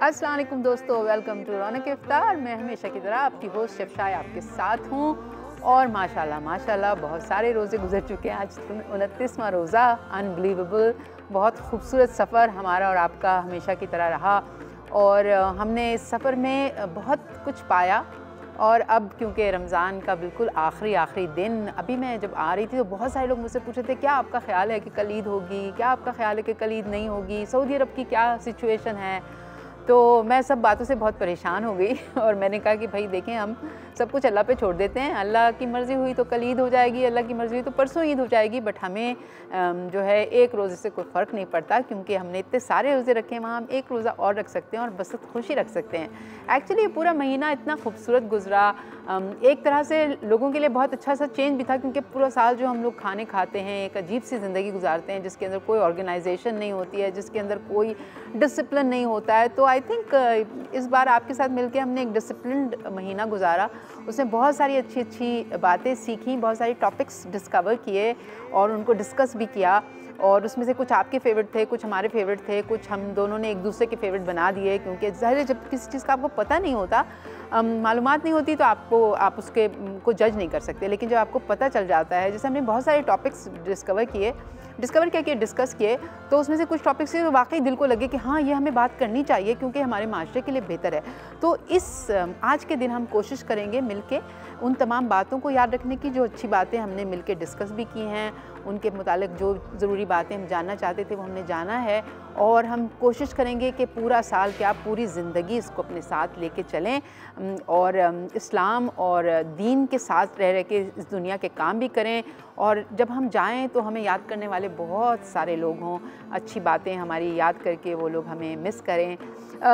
अस्सलाम वालेकुम दोस्तों, वेलकम टू रौनक इफ्तार। मैं हमेशा की तरह आपकी होस्ट शेफ शाय आपके साथ हूँ और माशाल्लाह बहुत सारे रोज़े गुजर चुके हैं। आज 29वां रोज़ा, अनबिलीवेबल, बहुत खूबसूरत सफ़र हमारा और आपका हमेशा की तरह रहा और हमने इस सफ़र में बहुत कुछ पाया। और अब क्योंकि रमज़ान का बिल्कुल आखिरी दिन, अभी मैं जब आ रही थी तो बहुत सारे लोग मुझसे पूछ रहे थे क्या आपका ख़्याल है कि कल ईद होगी, क्या आपका ख़्याल है कि कल ईद नहीं होगी, सऊदी अरब की क्या सिचुएशन है। तो मैं सब बातों से बहुत परेशान हो गई और मैंने कहा कि भाई देखें, हम सब कुछ अल्लाह पे छोड़ देते हैं। अल्लाह की मर्ज़ी हुई तो कल ईद हो जाएगी, अल्लाह की मर्ज़ी हुई तो परसों ईद हो जाएगी, बट हमें जो है एक रोज़े से कोई फ़र्क नहीं पड़ता क्योंकि हमने इतने सारे रोज़े रखे हैं, वहाँ हम एक रोज़ा और रख सकते हैं और बस खुशी रख सकते हैं। एक्चुअली ये पूरा महीना इतना खूबसूरत गुजरा, एक तरह से लोगों के लिए बहुत अच्छा सा चेंज भी था क्योंकि पूरा साल जो हम लोग खाने खाते हैं, एक अजीब सी ज़िंदगी गुजारते हैं जिसके अंदर कोई ऑर्गेनाइजेशन नहीं होती है, जिसके अंदर कोई डिसिप्लिन नहीं होता है। तो आई थिंक इस बार आपके साथ मिलके हमने एक डिसिप्लिन्ड महीना गुजारा, उसमें बहुत सारी अच्छी बातें सीखी, बहुत सारे टॉपिक्स डिस्कवर किए और उनको डिस्कस भी किया और उसमें से कुछ आपके फेवरेट थे, कुछ हमारे फेवरेट थे, कुछ हम दोनों ने एक दूसरे के फेवरेट बना दिए क्योंकि ज़ाहिर है जब किसी चीज़ का आपको पता नहीं होता, मालूमात नहीं होती तो आप उसके को जज नहीं कर सकते, लेकिन जब आपको पता चल जाता है, जैसे हमने बहुत सारे टॉपिक्स डिस्कस किए तो उसमें से कुछ टॉपिक्स से वाकई दिल को लगे कि हाँ ये हमें बात करनी चाहिए क्योंकि हमारे माशरे के लिए बेहतर है। तो इस आज के दिन हम कोशिश करेंगे मिलके उन तमाम बातों को याद रखने की जो अच्छी बातें हमने मिलके डिस्कस भी की हैं, उनके मुतालिक जो ज़रूरी बातें हम जानना चाहते थे वो हमने जाना है और हम कोशिश करेंगे कि पूरा साल क्या पूरी ज़िंदगी इसको अपने साथ लेके चलें और इस्लाम और दीन के साथ रह के इस दुनिया के काम भी करें और जब हम जाएं तो हमें याद करने वाले बहुत सारे लोग हों, अच्छी बातें हमारी याद करके वो लोग हमें मिस करें।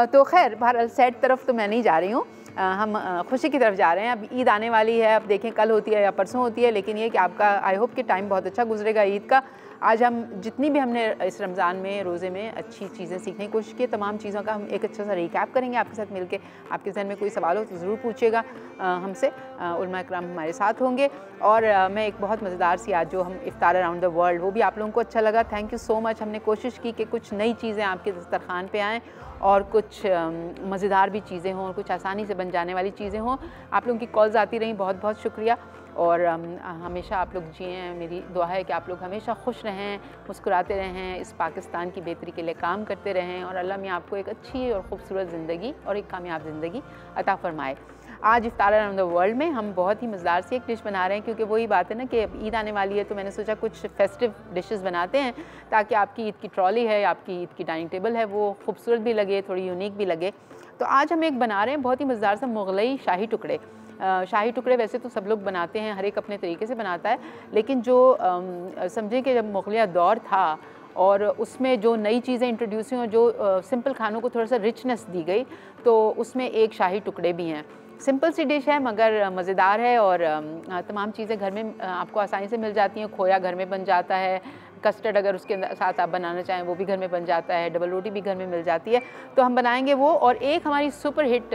तो खैर बहरहाल सैड तरफ तो मैं नहीं जा रही हूँ, हम खुशी की तरफ जा रहे हैं। अब ईद आने वाली है, अब देखें कल होती है या परसों होती है, लेकिन ये कि आपका आई होप कि टाइम बहुत अच्छा गुजरेगा ईद का। आज हम जितनी भी हमने इस रमज़ान में रोज़े में अच्छी चीज़ें सीखने की कोशिश की, तमाम चीज़ों का हम एक अच्छा सा रिकैप करेंगे आपके साथ मिलके। आपके जहन में कोई सवाल हो तो ज़रूर पूछिएगा हमसे, उलमा इकराम हमारे साथ होंगे। और मैं एक बहुत मज़ेदार सी आज जो हम इफ्तार अराउंड द वर्ल्ड, वो भी आप लोगों को अच्छा लगा, थैंक यू सो मच। हमने कोशिश की कि कुछ नई चीज़ें आपके दस्तरखान पे आएँ और कुछ मज़ेदार भी चीज़ें हों और कुछ आसानी से बन जाने वाली चीज़ें हों। आप लोगों की कॉल्स आती रहीं, बहुत बहुत शुक्रिया। और हमेशा आप लोग जिएँ, मेरी दुआ है कि आप लोग हमेशा खुश रहें, मुस्कुराते रहें, इस पाकिस्तान की बेहतरी के लिए काम करते रहें और अल्लाह में आपको एक अच्छी और ख़ूबसूरत ज़िंदगी और एक कामयाब ज़िंदगी अता फ़रमाए। आज इफ्तार अराउंड द वर्ल्ड में हम बहुत ही मज़ेदार सी एक डिश बना रहे हैं क्योंकि वही बात है ना कि ईद आने वाली है, तो मैंने सोचा कुछ फेस्टिव डिशेस बनाते हैं ताकि आपकी ईद की ट्रॉली है, आपकी ईद की डाइनिंग टेबल है, वो खूबसूरत भी लगे, थोड़ी यूनिक भी लगे। तो आज हम एक बना रहे हैं बहुत ही मज़ेदार सा मुग़लई शाही टुकड़े। शाही टुकड़े वैसे तो सब लोग बनाते हैं, हर एक अपने तरीके से बनाता है, लेकिन जो समझें कि जब मुग़लिया दौर था और उसमें जो नई चीज़ें इंट्रोड्यूस हुई और जो सिंपल खानों को थोड़ा सा रिचनेस दी गई, तो उसमें एक शाही टुकड़े भी हैं। सिंपल सी डिश है मगर मज़ेदार है और तमाम चीज़ें घर में आपको आसानी से मिल जाती हैं। खोया घर में बन जाता है, कस्टर्ड अगर उसके अंदर साथ आप बनाना चाहें वो भी घर में बन जाता है, डबल रोटी भी घर में मिल जाती है। तो हम बनाएंगे वो। और एक हमारी सुपर हिट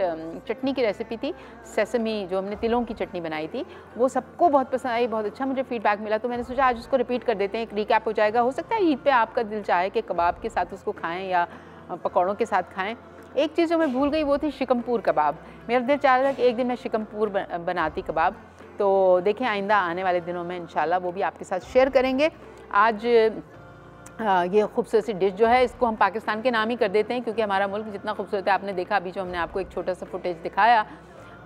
चटनी की रेसिपी थी सेसमी, जो हमने तिलों की चटनी बनाई थी, वो सबको बहुत पसंद आई, बहुत अच्छा मुझे फीडबैक मिला, तो मैंने सोचा आज उसको रिपीट कर देते हैं, एक रिकैप हो जाएगा। हो सकता है ईद पे आपका दिल चाहे कि कबाब के साथ उसको खाएँ या पकौड़ों के साथ खाएँ। एक चीज़ जो मैं भूल गई वो थी शिकमपुर कबाब। मेरा दिल चाह रहा था कि एक दिन मैं शिकमपुर बनाती कबाब, तो देखें आइंदा आने वाले दिनों में इंशाल्लाह वो भी आपके साथ शेयर करेंगे। आज ये खूबसूरत सी डिश जो है इसको हम पाकिस्तान के नाम ही कर देते हैं क्योंकि हमारा मुल्क जितना खूबसूरत है, आपने देखा अभी जो हमने आपको एक छोटा सा फुटेज दिखाया,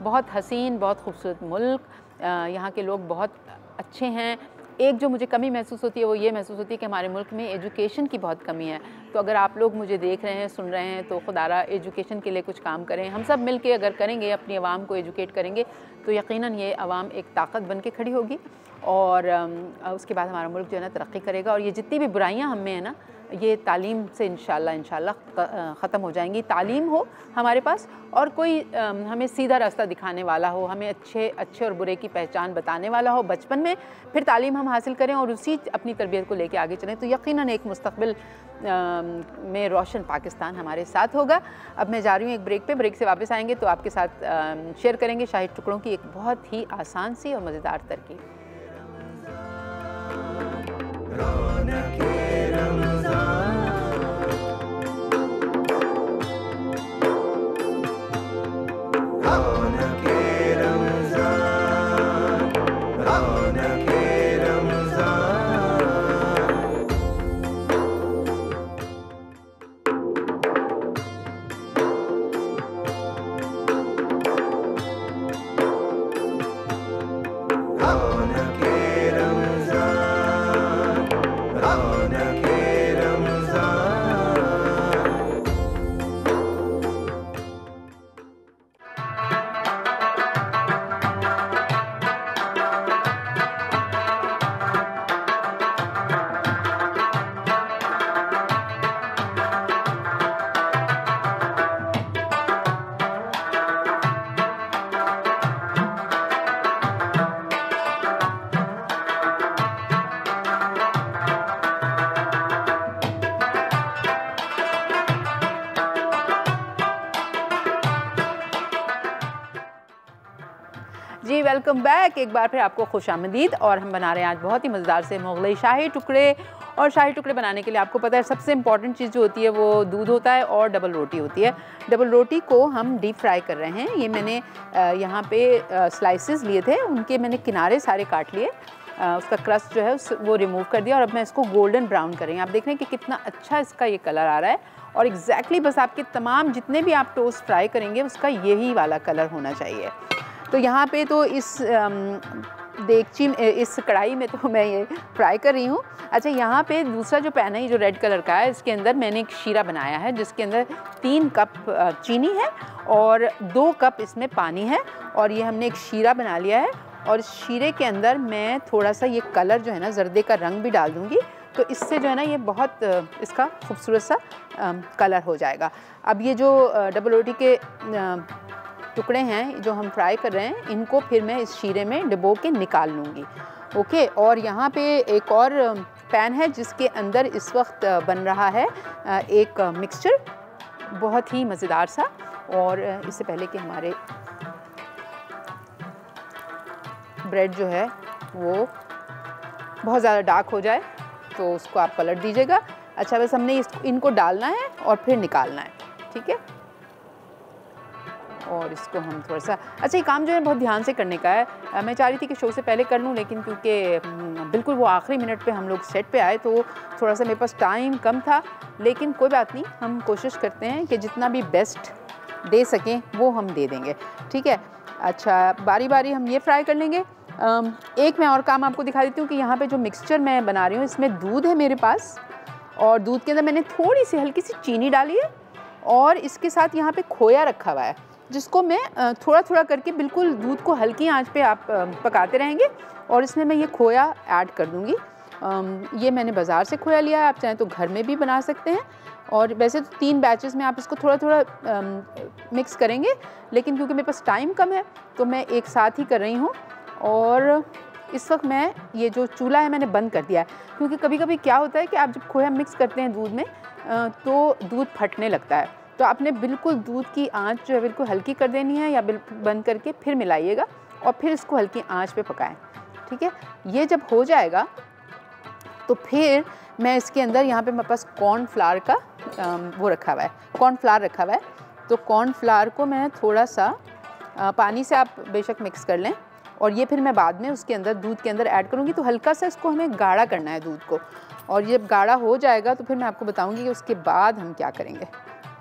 बहुत हसीन, बहुत खूबसूरत मुल्क, यहाँ के लोग बहुत अच्छे हैं। एक जो मुझे कमी महसूस होती है वो ये महसूस होती है कि हमारे मुल्क में एजुकेशन की बहुत कमी है। तो अगर आप लोग मुझे देख रहे हैं, सुन रहे हैं, तो खुदारा एजुकेशन के लिए कुछ काम करें। हम सब मिल के अगर करेंगे, अपनी आवाम को एजुकेट करेंगे, तो यकीनन ये आवाम एक ताकत बन के खड़ी होगी और उसके बाद हमारा मुल्क जो है ना तरक्की करेगा। और ये जितनी भी बुराइयां हम में है ना, ये तालीम से इंशाल्लाह ख़त्म हो जाएंगी। तालीम हो हमारे पास और कोई हमें सीधा रास्ता दिखाने वाला हो, हमें अच्छे और बुरे की पहचान बताने वाला हो बचपन में, फिर तालीम हम हासिल करें और उसी अपनी तरबियत को लेके आगे चलें, तो यकीनन एक मुस्तक़बिल में रोशन पाकिस्तान हमारे साथ होगा। अब मैं जा रही हूँ एक ब्रेक पे, ब्रेक से वापस आएंगे तो आपके साथ शेयर करेंगे शाही टुकड़ों की एक बहुत ही आसान सी और मज़ेदार तरकीब। Welcome back. एक बार फिर आपको खुशामदीद। और हम बना रहे हैं आज बहुत ही मज़ेदार से मुग़लई शाही टुकड़े। और शाही टुकड़े बनाने के लिए आपको पता है सबसे इम्पॉर्टेंट चीज़ जो होती है वो दूध होता है और डबल रोटी होती है। डबल रोटी को हम डीप फ्राई कर रहे हैं। ये मैंने यहाँ पे स्लाइसेस लिए थे, उनके मैंने किनारे सारे काट लिए, उसका क्रस्ट जो है वो रिमूव कर दिया और अब मैं इसको गोल्डन ब्राउन करेंगे। आप देख रहे हैं कि कितना अच्छा इसका ये कलर आ रहा है और एग्जैक्टली बस आपके तमाम जितने भी आप टोस्ट फ्राई करेंगे उसका यही वाला कलर होना चाहिए। तो यहाँ पे तो इस देगची इस कढ़ाई में तो मैं ये फ्राई कर रही हूँ। अच्छा, यहाँ पे दूसरा जो पैन है ये जो रेड कलर का है, इसके अंदर मैंने एक शीरा बनाया है जिसके अंदर 3 कप चीनी है और 2 कप इसमें पानी है और ये हमने एक शीरा बना लिया है। और शीरे के अंदर मैं थोड़ा सा ये कलर जो है ना जर्दे का रंग भी डाल दूँगी, तो इससे जो है ना ये बहुत इसका खूबसूरत सा कलर हो जाएगा। अब ये जो डबल रोटी के टुकड़े हैं जो हम फ्राई कर रहे हैं, इनको फिर मैं इस शीरे में डुबो के निकाल लूँगी। ओके, और यहाँ पे एक और पैन है जिसके अंदर इस वक्त बन रहा है एक मिक्सचर बहुत ही मज़ेदार सा। और इससे पहले कि हमारे ब्रेड जो है वो बहुत ज़्यादा डार्क हो जाए तो उसको आप पलट दीजिएगा। अच्छा, बस हमने इनको डालना है और फिर निकालना है, ठीक है। और इसको हम थोड़ा सा, अच्छा ये काम जो है बहुत ध्यान से करने का है। मैं चाह रही थी कि शो से पहले कर लूँ, लेकिन क्योंकि बिल्कुल वो आखिरी मिनट पे हम लोग सेट पे आए तो थोड़ा सा मेरे पास टाइम कम था, लेकिन कोई बात नहीं, हम कोशिश करते हैं कि जितना भी बेस्ट दे सकें वो हम दे देंगे, ठीक है। अच्छा, बारी बारी हम ये फ्राई कर लेंगे। एक मैं और काम आपको दिखा देती हूँ कि यहाँ पे जो मिक्सचर मैं बना रही हूँ इसमें दूध है मेरे पास और दूध के अंदर मैंने थोड़ी सी हल्की सी चीनी डाली है और इसके साथ यहाँ पे खोया रखा हुआ है जिसको मैं थोड़ा थोड़ा करके बिल्कुल दूध को हल्की आंच पे आप पकाते रहेंगे और इसमें मैं ये खोया ऐड कर दूँगी। ये मैंने बाज़ार से खोया लिया है, आप चाहें तो घर में भी बना सकते हैं। और वैसे तो 3 बैचेस में आप इसको थोड़ा थोड़ा मिक्स करेंगे, लेकिन क्योंकि मेरे पास टाइम कम है तो मैं एक साथ ही कर रही हूँ। और इस वक्त मैं ये जो चूल्हा है मैंने बंद कर दिया है, क्योंकि कभी कभी क्या होता है कि आप जब खोया मिक्स करते हैं दूध में तो दूध फटने लगता है। तो आपने बिल्कुल दूध की आंच जो है बिल्कुल हल्की कर देनी है या बिल्कुल बंद करके फिर मिलाइएगा और फिर इसको हल्की आंच पे पकाएं, ठीक है। ये जब हो जाएगा तो फिर मैं इसके अंदर, यहाँ पे मेरे पास कॉर्नफ्लावर का वो रखा हुआ है, कॉर्नफ्लावर रखा हुआ है, तो कॉर्नफ्लावर को मैं थोड़ा सा पानी से आप बेशक मिक्स कर लें और ये फिर मैं बाद में उसके अंदर दूध के अंदर ऐड करूँगी। तो हल्का सा इसको हमें गाढ़ा करना है दूध को, और जब गाढ़ा हो जाएगा तो फिर मैं आपको बताऊँगी कि उसके बाद हम क्या करेंगे,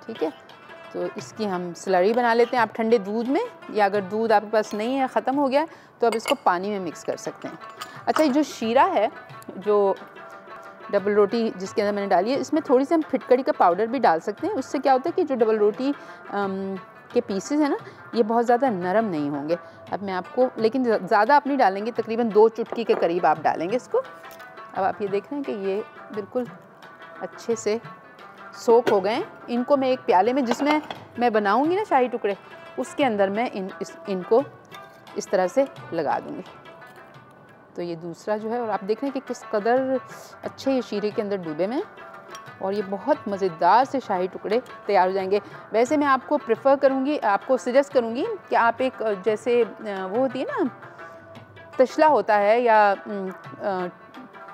ठीक है। तो इसकी हम स्लरी बना लेते हैं। आप ठंडे दूध में, या अगर दूध आपके पास नहीं है, ख़त्म हो गया है, तो अब इसको पानी में मिक्स कर सकते हैं। अच्छा, ये जो शीरा है, जो डबल रोटी जिसके अंदर मैंने डाली है, इसमें थोड़ी सी हम फिटकड़ी का पाउडर भी डाल सकते हैं। उससे क्या होता है कि जो डबल रोटी के पीसेस हैं ना, ये बहुत ज़्यादा नरम नहीं होंगे। अब मैं आपको, लेकिन ज़्यादा आप नहीं डालेंगे, तकरीबन 2 चुटकी के करीब आप डालेंगे इसको। अब आप ये देख रहे हैं कि ये बिल्कुल अच्छे से सोख हो गए। इनको मैं एक प्याले में, जिसमें मैं बनाऊंगी ना शाही टुकड़े, उसके अंदर मैं इनको इस तरह से लगा दूंगी। तो ये दूसरा जो है, और आप देख रहे हैं कि किस कदर अच्छे ये शीरे के अंदर डूबे में, और ये बहुत मज़ेदार से शाही टुकड़े तैयार हो जाएंगे। वैसे मैं आपको प्रेफर करूँगी, आपको सजेस्ट करूँगी कि आप एक, जैसे वो होती है ना तशला होता है, या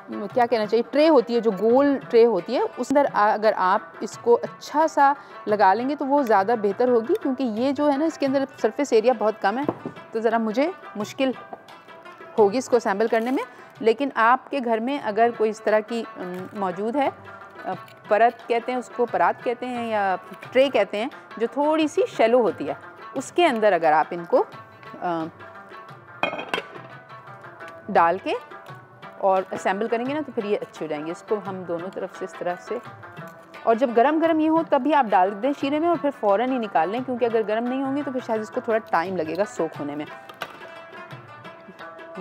क्या कहना चाहिए, ट्रे होती है, जो गोल ट्रे होती है, उस अंदर अगर आप इसको अच्छा सा लगा लेंगे तो वो ज़्यादा बेहतर होगी, क्योंकि ये जो है ना इसके अंदर सरफेस एरिया बहुत कम है, तो ज़रा मुझे मुश्किल होगी इसको असेंबल करने में। लेकिन आपके घर में अगर कोई इस तरह की मौजूद है, परत कहते हैं उसको, परात कहते हैं या ट्रे कहते हैं, जो थोड़ी सी शैलो होती है, उसके अंदर अगर आप इनको डाल के और असेंबल करेंगे ना तो फिर ये अच्छे हो जाएंगे। इसको हम दोनों तरफ से इस तरह से, और जब गरम गरम ये हो तभी आप डाल दें शीरे में और फिर फ़ौरन ही निकाल लें, क्योंकि अगर गरम नहीं होंगे तो फिर शायद इसको थोड़ा टाइम लगेगा सोख होने में।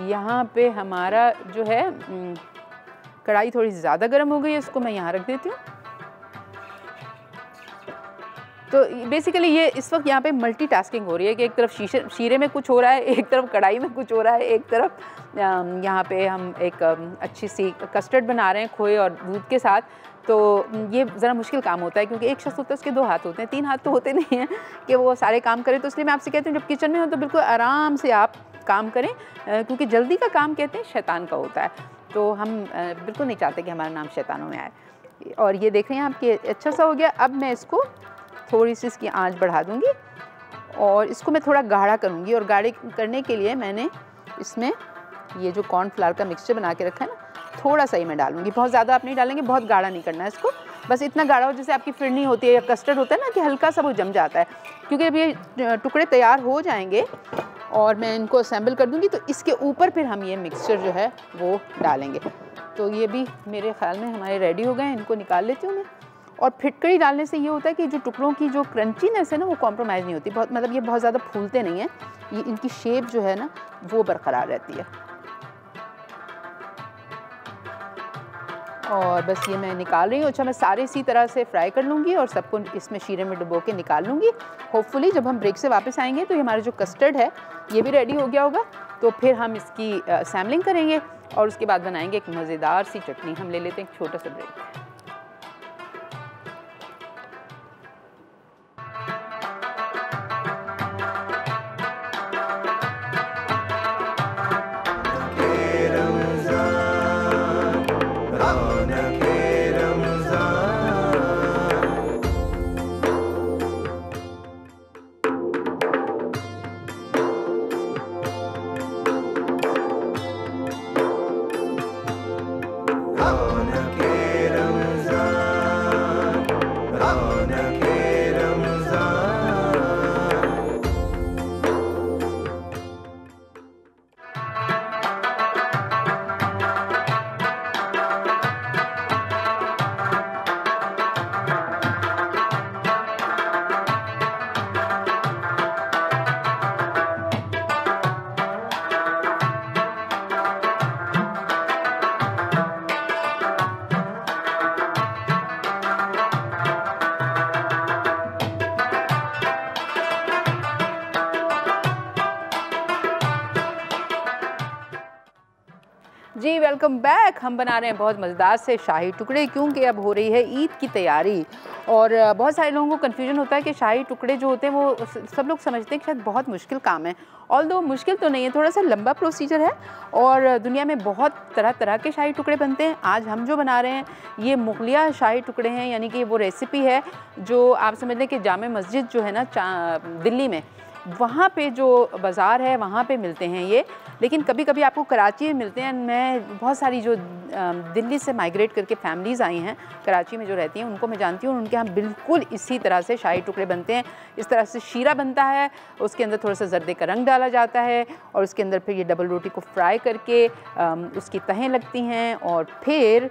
यहाँ पे हमारा जो है कढ़ाई थोड़ी ज़्यादा गर्म हो गई है, इसको मैं यहाँ रख देती हूँ। तो बेसिकली ये इस वक्त यहाँ पे मल्टीटास्किंग हो रही है कि एक तरफ शीरे में कुछ हो रहा है, एक तरफ कढ़ाई में कुछ हो रहा है, एक तरफ यहाँ पे हम एक अच्छी सी कस्टर्ड बना रहे हैं खोए और दूध के साथ। तो ये ज़रा मुश्किल काम होता है, क्योंकि एक शख्स होता है उसके 2 हाथ होते हैं, 3 हाथ तो होते नहीं हैं कि वो सारे काम करे। तो इसलिए मैं आपसे कहती हूँ जब किचन में हो तो बिल्कुल आराम से आप काम करें, क्योंकि जल्दी का काम कहते हैं शैतान का होता है। तो हम बिल्कुल नहीं चाहते कि हमारा नाम शैतानों में आए। और ये देख रहे हैं आपके अच्छा सा हो गया। अब मैं इसको थोड़ी सी इसकी आंच बढ़ा दूँगी और इसको मैं थोड़ा गाढ़ा करूँगी। और गाढ़े करने के लिए मैंने इसमें ये जो कॉर्नफ्लावर का मिक्सचर बना के रखा है ना, थोड़ा सा ही मैं डालूँगी, बहुत ज़्यादा आप नहीं डालेंगे, बहुत गाढ़ा नहीं करना है इसको, बस इतना गाढ़ा हो जैसे आपकी फिरनी होती है या कस्टर्ड होता है ना कि हल्का सा वो जम जाता है। क्योंकि अब ये टुकड़े तैयार हो जाएंगे और मैं इनको असेंबल कर दूँगी, तो इसके ऊपर फिर हम ये मिक्सचर जो है वो डालेंगे। तो ये भी मेरे ख्याल में हमारे रेडी हो गए हैं, इनको निकाल लेती हूँ मैं। और फिटकरी डालने से ये होता है कि जो टुकड़ों की जो क्रंचीनेस है ना वो कॉम्प्रोमाइज़ नहीं होती, बहुत मतलब ये बहुत ज़्यादा फूलते नहीं हैं, ये इनकी शेप जो है ना वो बरकरार रहती है। और बस ये मैं निकाल रही हूँ। अच्छा, मैं सारे इसी तरह से फ्राई कर लूँगी और सबको इसमें शीरे में डुबो के निकाल लूँगी। होपफुली जब हम ब्रेक से वापस आएंगे तो ये हमारा जो कस्टर्ड है ये भी रेडी हो गया होगा। तो फिर हम इसकी सैम्पलिंग करेंगे और उसके बाद बनाएंगे एक मज़ेदार सी चटनी। हम ले लेते हैं एक छोटा सा ब्रेक। जी वेलकम बैक। हम बना रहे हैं बहुत मज़ेदार से शाही टुकड़े, क्योंकि अब हो रही है ईद की तैयारी। और बहुत सारे लोगों को कन्फ्यूजन होता है कि शाही टुकड़े जो होते हैं वो सब लोग समझते हैं कि शायद बहुत मुश्किल काम है। ऑल्दो मुश्किल तो नहीं है, थोड़ा सा लंबा प्रोसीजर है और दुनिया में बहुत तरह तरह के शाही टुकड़े बनते हैं। आज हम जो बना रहे हैं ये मुगलिया शाही टुकड़े हैं, यानी कि वो रेसिपी है जो आप समझ लें कि जामे मस्जिद जो है ना दिल्ली में, वहाँ पे जो बाज़ार है वहाँ पे मिलते हैं ये। लेकिन कभी कभी आपको कराची में मिलते हैं। मैं बहुत सारी जो दिल्ली से माइग्रेट करके फैमिलीज़ आई हैं कराची में जो रहती हैं उनको मैं जानती हूँ, उनके यहाँ बिल्कुल इसी तरह से शाही टुकड़े बनते हैं। इस तरह से शीरा बनता है, उसके अंदर थोड़ा सा जर्दे का रंग डाला जाता है और उसके अंदर फिर ये डबल रोटी को फ्राई करके उसकी तहें लगती हैं और फिर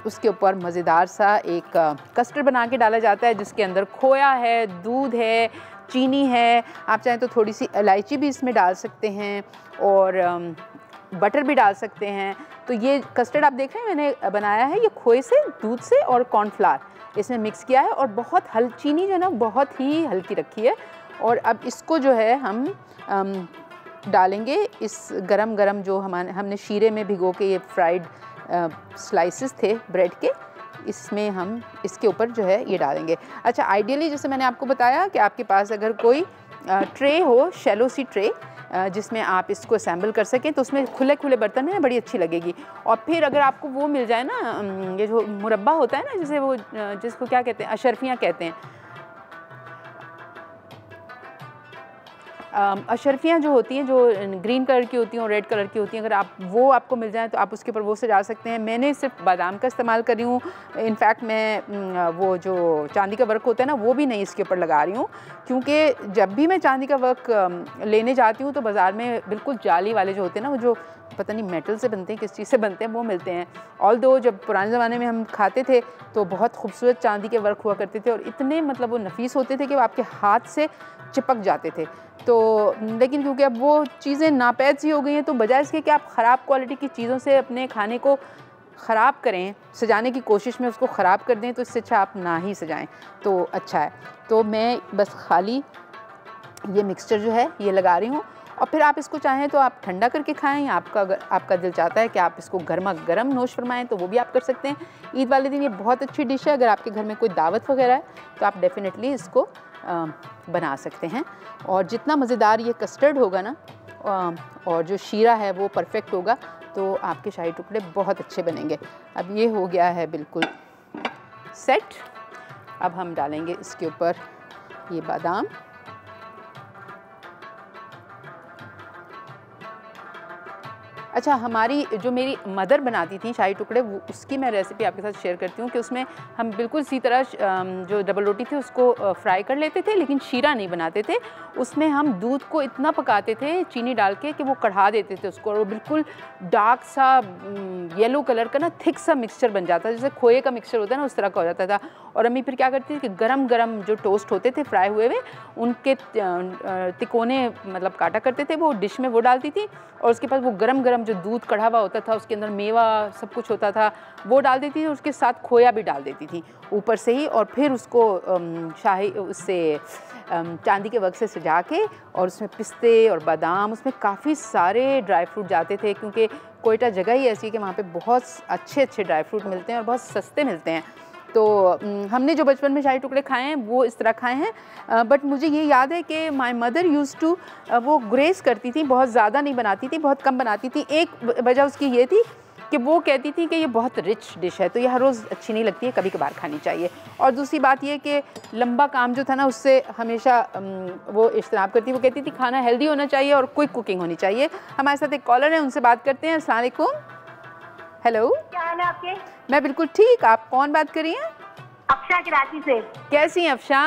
उसके ऊपर मज़ेदार सा एक कस्टर्ड बना के डाला जाता है जिसके अंदर खोया है, दूध है, चीनी है, आप चाहें तो थोड़ी सी इलायची भी इसमें डाल सकते हैं और बटर भी डाल सकते हैं। तो ये कस्टर्ड आप देख रहे हैं मैंने बनाया है, ये खोए से, दूध से और कॉर्नफ्लावर इसमें मिक्स किया है और बहुत चीनी जो है ना बहुत ही हल्की रखी है। और अब इसको जो है हम डालेंगे इस गरम गरम जो हमने शीरे में भिगो के ये फ्राइड स्लाइसेस थे ब्रेड के, इसमें हम इसके ऊपर जो है ये डालेंगे। अच्छा, आइडियली जैसे मैंने आपको बताया कि आपके पास अगर कोई ट्रे हो, शैलो सी ट्रे जिसमें आप इसको असेंबल कर सकें, तो उसमें खुले खुले बर्तन में बड़ी अच्छी लगेगी। और फिर अगर आपको वो मिल जाए ना, ये जो मुरब्बा होता है ना, जैसे वो जिसको क्या कहते हैं, अशरफियाँ कहते हैं, अशरफियाँ जो होती हैं, जो ग्रीन कलर की होती हैं और रेड कलर की होती हैं, अगर आप वो आपको मिल जाए तो आप उसके ऊपर वो सजा सकते हैं। मैंने सिर्फ बादाम का इस्तेमाल कर रही हूँ। इनफैक्ट मैं वो जो चांदी का वर्क होता है ना वो भी नहीं इसके ऊपर लगा रही हूँ, क्योंकि जब भी मैं चांदी का वर्क लेने जाती हूँ तो बाज़ार में बिल्कुल जाली वाले जो होते हैं ना, वो जो पता नहीं मेटल से बनते हैं, किस चीज़ से बनते हैं, वो मिलते हैं। ऑल्दो जब पुराने ज़माने में हम खाते थे तो बहुत खूबसूरत चांदी के वर्क हुआ करते थे और इतने मतलब वो नफीस होते थे कि वो आपके हाथ से चिपक जाते थे। तो लेकिन क्योंकि अब वो चीज़ें नापैद सी हो गई हैं, तो बजाय इसके कि आप ख़राब क्वालिटी की चीज़ों से अपने खाने को ख़राब करें, सजाने की कोशिश में उसको ख़राब कर दें, तो इससे अच्छा आप ना ही सजाएं तो अच्छा है। तो मैं बस खाली ये मिक्सचर जो है ये लगा रही हूँ और फिर आप इसको चाहें तो आप ठंडा करके खाएं, या आपका दिल चाहता है कि आप इसको गर्मा गर्म नोश फरमाएं तो वो भी आप कर सकते हैं। ईद वाले दिन ये बहुत अच्छी डिश है। अगर आपके घर में कोई दावत वगैरह है तो आप डेफ़िनेटली इसको बना सकते हैं। और जितना मज़ेदार ये कस्टर्ड होगा ना और जो शीरा है वो परफेक्ट होगा तो आपके शाही टुकड़े बहुत अच्छे बनेंगे। अब ये हो गया है बिल्कुल सेट। अब हम डालेंगे इसके ऊपर ये बादाम, अच्छा हमारी जो मेरी मदर बनाती थी शाही टुकड़े, वो उसकी मैं रेसिपी आपके साथ शेयर करती हूँ कि उसमें हम बिल्कुल इसी तरह जो डबल रोटी थी उसको फ्राई कर लेते थे, लेकिन शीरा नहीं बनाते थे। उसमें हम दूध को इतना पकाते थे चीनी डाल के कि वो कढ़ा देते थे उसको, और वो बिल्कुल डार्क सा येलो कलर का ना थिक सा मिक्सचर बन जाता, जैसे खोए का मिक्सचर होता है ना, उस तरह का हो जाता था। और अम्मी फिर क्या करती थी कि गरम गरम जो टोस्ट होते थे फ्राई हुए हुए, उनके तिकोने मतलब काटा करते थे, वो डिश में वो डालती थी, और उसके पास वो गरम गरम जो दूध कढ़ा हुआ होता था, उसके अंदर मेवा सब कुछ होता था, वो डाल देती थी, उसके साथ खोया भी डाल देती थी ऊपर से ही, और फिर उसको शाही उससे चांदी के वर्क से सजा के, और उसमें पिस्ते और बादाम, उसमें काफ़ी सारे ड्राई फ्रूट जाते थे, क्योंकि कोयटा जगह ही ऐसी है कि वहाँ पे बहुत अच्छे अच्छे ड्राई फ्रूट मिलते हैं और बहुत सस्ते मिलते हैं। तो हमने जो बचपन में शाही टुकड़े खाए हैं वो इस तरह खाए हैं। बट मुझे ये याद है कि माय मदर यूज़ टू, वो ग्रेस करती थी, बहुत ज़्यादा नहीं बनाती थी, बहुत कम बनाती थी। एक वजह उसकी ये थी कि वो कहती थी कि ये बहुत रिच डिश है, तो ये हर रोज़ अच्छी नहीं लगती है, कभी कभार खानी चाहिए। और दूसरी बात ये कि लंबा काम जो था ना, उससे हमेशा वो इज्तनाब करती, वो कहती थी खाना हेल्दी होना चाहिए और क्विक कुकिंग होनी चाहिए। हमारे साथ एक कॉलर है, उनसे बात करते हैं। अस्सलाम वालेकुम। हेलो, क्या हाल है आपके? मैं बिल्कुल ठीक, आप कौन बात कर रही हैं? अफशा कराची से। कैसी हैं अफशा?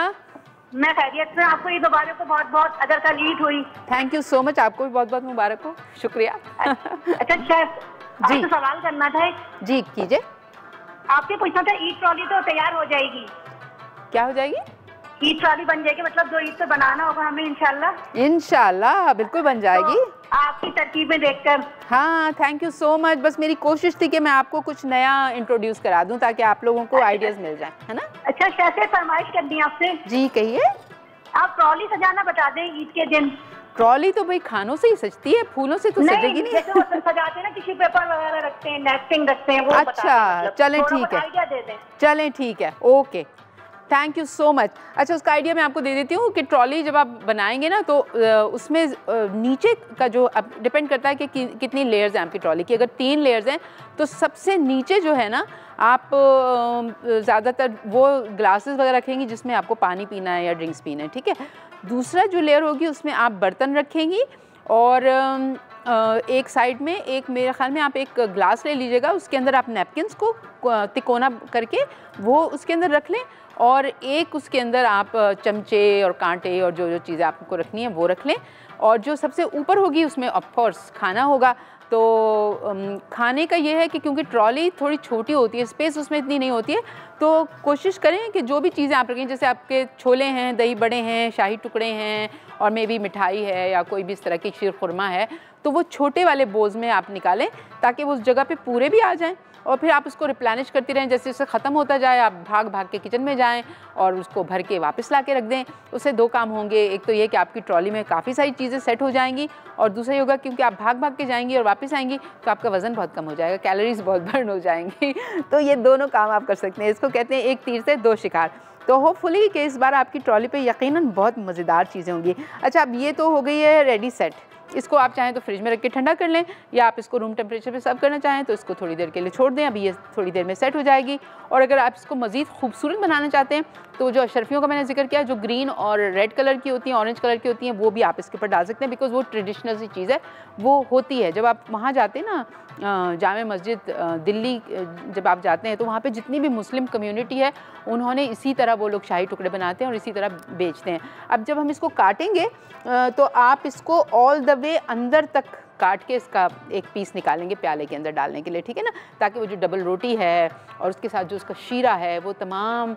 मैं खैरियत से। आपको ईद मुबारक को बहुत बहुत अगर कल ईद हुई। थैंक यू सो मच, आपको भी बहुत बहुत मुबारक हो। शुक्रिया। अच्छा शेफ जी, आपसे सवाल करना था। जी कीजिए। आपसे पूछना था, ईद ट्रॉली तो तैयार हो जाएगी? क्या हो जाएगी? ईद ट्रॉली बन जाएगी, मतलब जो ईद पे बनाना होगा हमें इंशाल्लाह। इंशाल्लाह बिल्कुल बन जाएगी। तो आपकी तरकीबें देखकर। हाँ थैंक यू सो मच। बस मेरी कोशिश थी कि मैं आपको कुछ नया इंट्रोड्यूस करा दूं ताकि आप लोगों को आइडियाज मिल जाए, है ना? अच्छा कैसे फरमाइश करनी है आपसे? जी कहिए। आप ट्रॉली सजाना बता दें ईद के दिन। ट्रॉली तो भाई खानों से ही सजती है, फूलों से तो सजेगी नहीं। जैसे वो सजाते हैं ना, टिश्यू पेपर वगैरह रखते हैं, नेस्टिंग रखते हैं, वो अच्छा चलें ठीक है, आइडिया दे दें। चलें ठीक है, okay thank you so much. अच्छा उसका आइडिया मैं आपको दे देती हूँ कि ट्रॉली जब आप बनाएंगे ना तो उसमें नीचे का जो अब डिपेंड करता है कि कितनी लेयर्स हैं आपकी ट्रॉली की। अगर 3 लेयर्स हैं तो सबसे नीचे जो है ना, आप ज़्यादातर वो ग्लासेस वगैरह रखेंगी जिसमें आपको पानी पीना है या ड्रिंक्स पीना है, ठीक है। दूसरा जो लेयर होगी उसमें आप बर्तन रखेंगी, और एक साइड में एक, मेरे ख्याल में आप एक ग्लास ले लीजिएगा, उसके अंदर आप नैपकिन्स को तिकोना करके वो उसके अंदर रख लें, और एक उसके अंदर आप चमचे और कांटे और जो जो चीज़ें आपको रखनी है वो रख लें। और जो सबसे ऊपर होगी उसमें ऑफ कोर्स खाना होगा। तो खाने का ये है कि क्योंकि ट्रॉली थोड़ी छोटी होती है, स्पेस उसमें इतनी नहीं होती है, तो कोशिश करें कि जो भी चीज़ें आप रखें, जैसे आपके छोले हैं, दही बड़े हैं, शाही टुकड़े हैं, और मे भी मिठाई है या कोई भी इस तरह की शीर खुरमा है, तो वो छोटे वाले बोझ में आप निकालें ताकि वो उस जगह पे पूरे भी आ जाएं, और फिर आप उसको रिप्लेनिश करती रहें। जैसे जैसे ख़त्म होता जाए आप भाग भाग के किचन में जाएं और उसको भर के वापस ला के रख दें। उससे 2 काम होंगे, एक तो ये कि आपकी ट्रॉली में काफ़ी सारी चीज़ें सेट हो जाएंगी, और दूसरा ये होगा क्योंकि आप भाग भाग के जाएंगी और वापस आएंगी तो आपका वज़न बहुत कम हो जाएगा, कैलोरीज बहुत बर्न हो जाएंगी। तो ये दोनों काम आप कर सकते हैं। इसको कहते हैं एक तीर से 2 शिकार। तो होपफुली कि इस बार आपकी ट्रॉली पे यकीनन बहुत मज़ेदार चीज़ें होंगी। अच्छा अब ये तो हो गई है रेडी सेट। इसको आप चाहें तो फ्रिज में रख के ठंडा कर लें, या आप इसको रूम टेम्परेचर पे सर्व करना चाहें तो इसको थोड़ी देर के लिए छोड़ दें, अभी ये थोड़ी देर में सेट हो जाएगी। और अगर आप इसको मज़ीद खूबसूरत बनाना चाहते हैं तो जो अशरफियों का मैंने जिक्र किया, जो ग्रीन और रेड कलर की होती हैं, ऑरेंज कलर की होती हैं, वो भी आप इसके ऊपर डाल सकते हैं, बिकॉज़ वो ट्रेडिशनल सी चीज़ है, वो होती है। जब आप वहाँ जाते हैं ना जामे मस्जिद दिल्ली, जब आप जाते हैं तो वहाँ पे जितनी भी मुस्लिम कम्युनिटी है उन्होंने इसी तरह वो लोग शाही टुकड़े बनाते हैं और इसी तरह बेचते हैं। अब जब हम इसको काटेंगे तो आप इसको ऑल द वे अंदर तक काट के इसका एक पीस निकालेंगे प्याले के अंदर डालने के लिए, ठीक है ना, ताकि वो जो डबल रोटी है और उसके साथ जो उसका शीरा है वो तमाम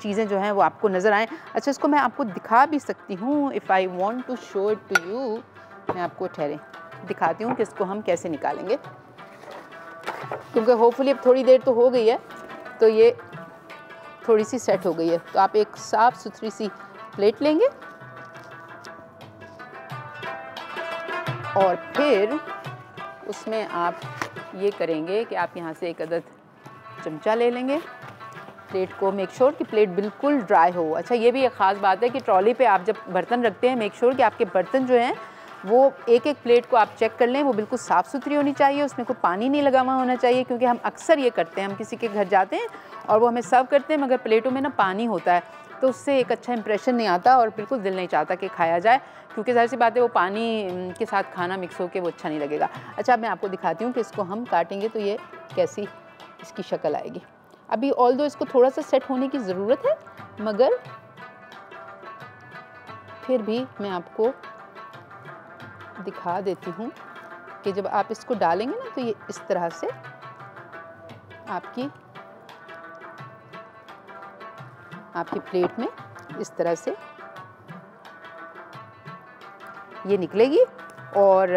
चीज़ें जो हैं वो आपको नज़र आएँ। अच्छा इसको मैं आपको दिखा भी सकती हूँ, if I want to show it to you, मैं आपको ठहरे दिखाती हूँ कि इसको हम कैसे निकालेंगे, क्योंकि होपफुली अब थोड़ी देर तो हो गई है तो ये थोड़ी सी सेट हो गई है। तो आप एक साफ़ सुथरी सी प्लेट लेंगे और फिर उसमें आप ये करेंगे कि आप यहाँ से एक अदद चमचा ले लेंगे। प्लेट को मेक श्योर कि प्लेट बिल्कुल ड्राई हो। अच्छा ये भी एक ख़ास बात है कि ट्रॉली पे आप जब बर्तन रखते हैं मेक श्योर कि आपके बर्तन जो हैं वो एक एक प्लेट को आप चेक कर लें, वो बिल्कुल साफ़ सुथरी होनी चाहिए, उसमें कोई पानी नहीं लगा हुआ होना चाहिए, क्योंकि हम अक्सर ये करते हैं, हम किसी के घर जाते हैं और वो हमें सर्व करते हैं मगर प्लेटों में ना पानी होता है, तो उससे एक अच्छा इंप्रेशन नहीं आता और बिल्कुल दिल नहीं चाहता कि खाया जाए, क्योंकि ज़ाहिर सी बात है वो पानी के साथ खाना मिक्स होकर वो अच्छा नहीं लगेगा। अच्छा, अब मैं आपको दिखाती हूँ कि इसको हम काटेंगे तो ये कैसी इसकी शक्ल आएगी। अभी ऑल्दो इसको थोड़ा सा सेट होने की ज़रूरत है, मगर फिर भी मैं आपको दिखा देती हूँ कि जब आप इसको डालेंगे ना तो ये इस तरह से आपकी प्लेट में इस तरह से ये निकलेगी और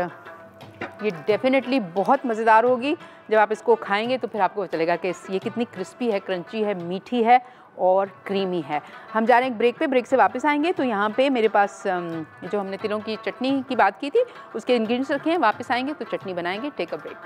ये डेफिनेटली बहुत मज़ेदार होगी। जब आप इसको खाएंगे तो फिर आपको पता चलेगा कि ये कितनी क्रिस्पी है, क्रंची है, मीठी है और क्रीमी है। हम जा रहे हैं एक ब्रेक पे, ब्रेक से वापस आएंगे तो यहाँ पे मेरे पास जो हमने तिलों की चटनी की बात की थी उसके इंग्रेडिएंट्स रखे हैं, वापस आएंगे तो चटनी बनाएंगे। Take a break.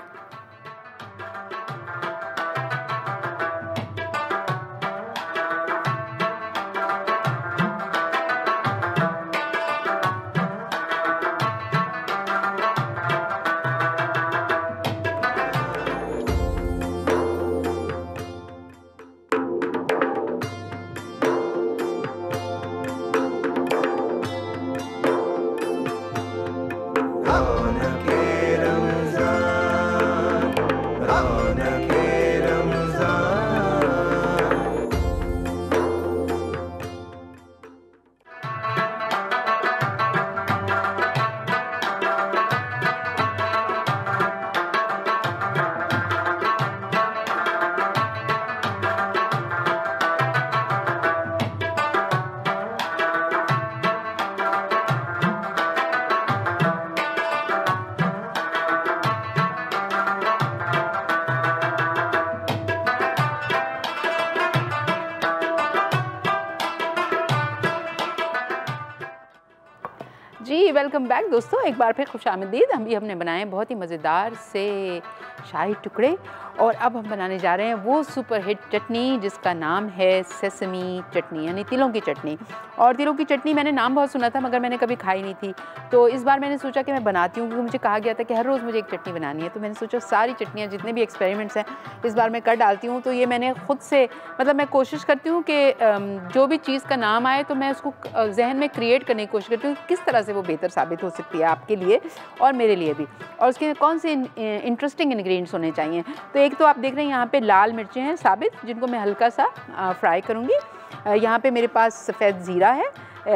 जी वेलकम बैक दोस्तों, एक बार फिर खुशामदीद। अभी हमने बनाए बहुत ही मज़ेदार से शाही टुकड़े और अब हम बनाने जा रहे हैं वो सुपर हिट चटनी जिसका नाम है सेसमी चटनी, यानी तिलों की चटनी। और तिलों की चटनी मैंने नाम बहुत सुना था मगर मैंने कभी खाई नहीं थी, तो इस बार मैंने सोचा कि मैं बनाती हूँ, क्योंकि मुझे कहा गया था कि हर रोज़ मुझे एक चटनी बनानी है। तो मैंने सोचा सारी चटनियाँ जितने भी एक्सपेरिमेंट्स हैं इस बार मैं कर डालती हूँ। तो ये मैंने ख़ुद से मतलब मैं कोशिश करती हूँ कि जो भी चीज़ का नाम आए तो मैं उसको जहन में क्रिएट करने की कोशिश करती हूँ किस तरह से वो बेहतर साबित हो सकती है आपके लिए और मेरे लिए भी, और उसके कौन से इंटरेस्टिंग इंग्रेडिएंट्स होने चाहिए। तो एक तो आप देख रहे हैं यहाँ पे लाल मिर्चें हैं साबित, जिनको मैं हल्का सा फ्राई करूँगी। यहाँ पे मेरे पास सफ़ेद ज़ीरा है,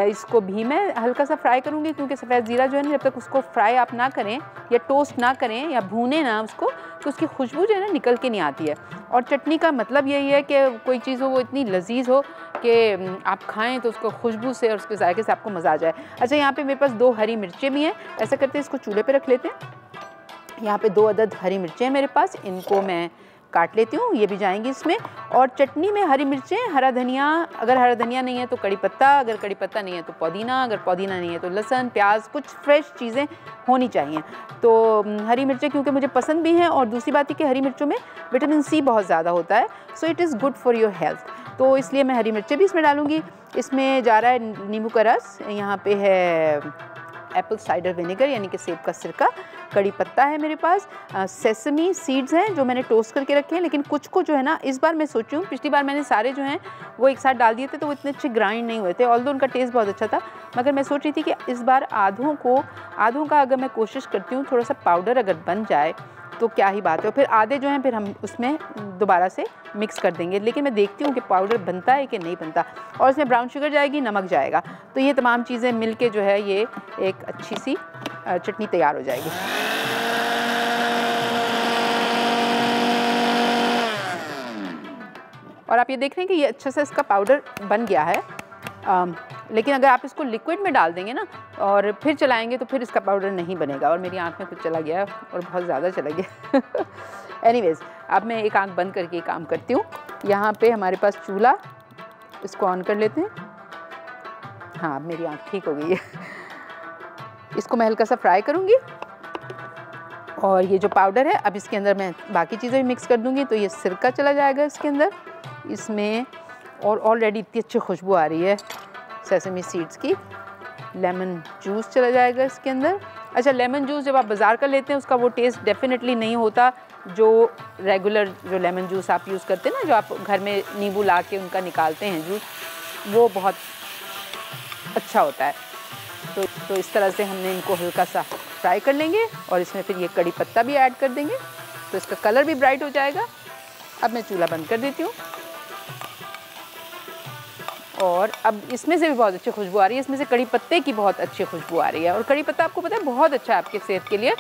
इसको भी मैं हल्का सा फ्राई करूँगी, क्योंकि सफ़ेद ज़ीरा जो है ना, जब तक उसको फ्राई आप ना करें या टोस्ट ना करें या भूनें ना उसको, तो उसकी खुशबू जो है ना निकल के नहीं आती है। और चटनी का मतलब यही है कि कोई चीज़ हो वो इतनी लजीज हो कि आप खाएं तो उसको खुशबू से और उसके जायके से आपको मज़ा आ जाए। अच्छा, यहाँ पे मेरे पास 2 हरी मिर्चें भी हैं। ऐसा करते हैं इसको चूल्हे पे रख लेते हैं। यहाँ पे 2 अदद हरी मिर्चें हैं मेरे पास, इनको मैं काट लेती हूँ, ये भी जाएंगी इसमें। और चटनी में हरी मिर्चें, हरा धनिया, अगर हरा धनिया नहीं है तो कड़ी पत्ता, अगर कड़ी पत्ता नहीं है तो पुदीना, अगर पुदीना नहीं है तो लहसुन, प्याज, कुछ फ्रेश चीज़ें होनी चाहिए। तो हरी मिर्चें क्योंकि मुझे पसंद भी हैं, और दूसरी बात है कि हरी मिर्चों में विटामिन सी बहुत ज़्यादा होता है, so it is good for your health, तो इसलिए मैं हरी मिर्चें भी इसमें डालूँगी। इसमें जा रहा है नींबू का रस, यहाँ पे है एप्पल साइडर विनेगर यानी कि सेब का सिरका, कड़ी पत्ता है मेरे पास, सेसमी सीड्स हैं जो मैंने टोस्ट करके रखे हैं। लेकिन कुछ को जो है ना इस बार मैं सोची हूँ, पिछली बार मैंने सारे जो हैं वो एक साथ डाल दिए थे तो वो इतने अच्छे ग्राइंड नहीं हुए थे, ऑल्दो उनका टेस्ट बहुत अच्छा था, मगर मैं सोच रही थी कि इस बार आधों का अगर मैं कोशिश करती हूँ थोड़ा सा पाउडर अगर बन जाए तो क्या ही बात है, और फिर आधे जो हैं फिर हम उसमें दोबारा से मिक्स कर देंगे। लेकिन मैं देखती हूँ कि पाउडर बनता है कि नहीं बनता, और इसमें ब्राउन शुगर जाएगी, नमक जाएगा, तो ये तमाम चीज़ें मिल के जो है ये एक अच्छी सी चटनी तैयार हो जाएगी। और आप ये देख रहे हैं कि ये अच्छा सा इसका पाउडर बन गया है, लेकिन अगर आप इसको लिक्विड में डाल देंगे ना और फिर चलाएंगे तो फिर इसका पाउडर नहीं बनेगा, और मेरी आँख में कुछ चला गया और बहुत ज़्यादा चला गया। एनीवेज़, अब मैं एक आँख बंद करके काम करती हूँ। यहाँ पे हमारे पास चूल्हा, इसको ऑन कर लेते हैं। हाँ, अब मेरी आँख ठीक हो गई है। इसको मैं हल्का सा फ्राई करूँगी, और ये जो पाउडर है अब इसके अंदर मैं बाकी चीज़ें भी मिक्स कर दूँगी। तो ये सिरका चला जाएगा इसके अंदर, इसमें, और ऑलरेडी इतनी अच्छी खुशबू आ रही है सेसमी सीड्स की। लेमन जूस चला जाएगा इसके अंदर, अच्छा, लेमन जूस जब आप बाज़ार का लेते हैं उसका वो टेस्ट डेफिनेटली नहीं होता जो रेगुलर जो लेमन जूस आप यूज़ करते हैं ना, जो आप घर में नींबू ला के उनका निकालते हैं जूस, वो बहुत अच्छा होता है। तो इस तरह से हमने इनको हल्का सा फ्राई कर लेंगे और इसमें फिर ये कड़ी पत्ता भी ऐड कर देंगे तो इसका कलर भी ब्राइट हो जाएगा। अब मैं चूल्हा बंद कर देती हूँ और अब इसमें से भी बहुत अच्छी खुशबू आ रही है, इसमें से कड़ी पत्ते की बहुत अच्छी खुशबू आ रही है। और कड़ी पत्ता आपको पता है बहुत अच्छा है आपके सेहत के लिए।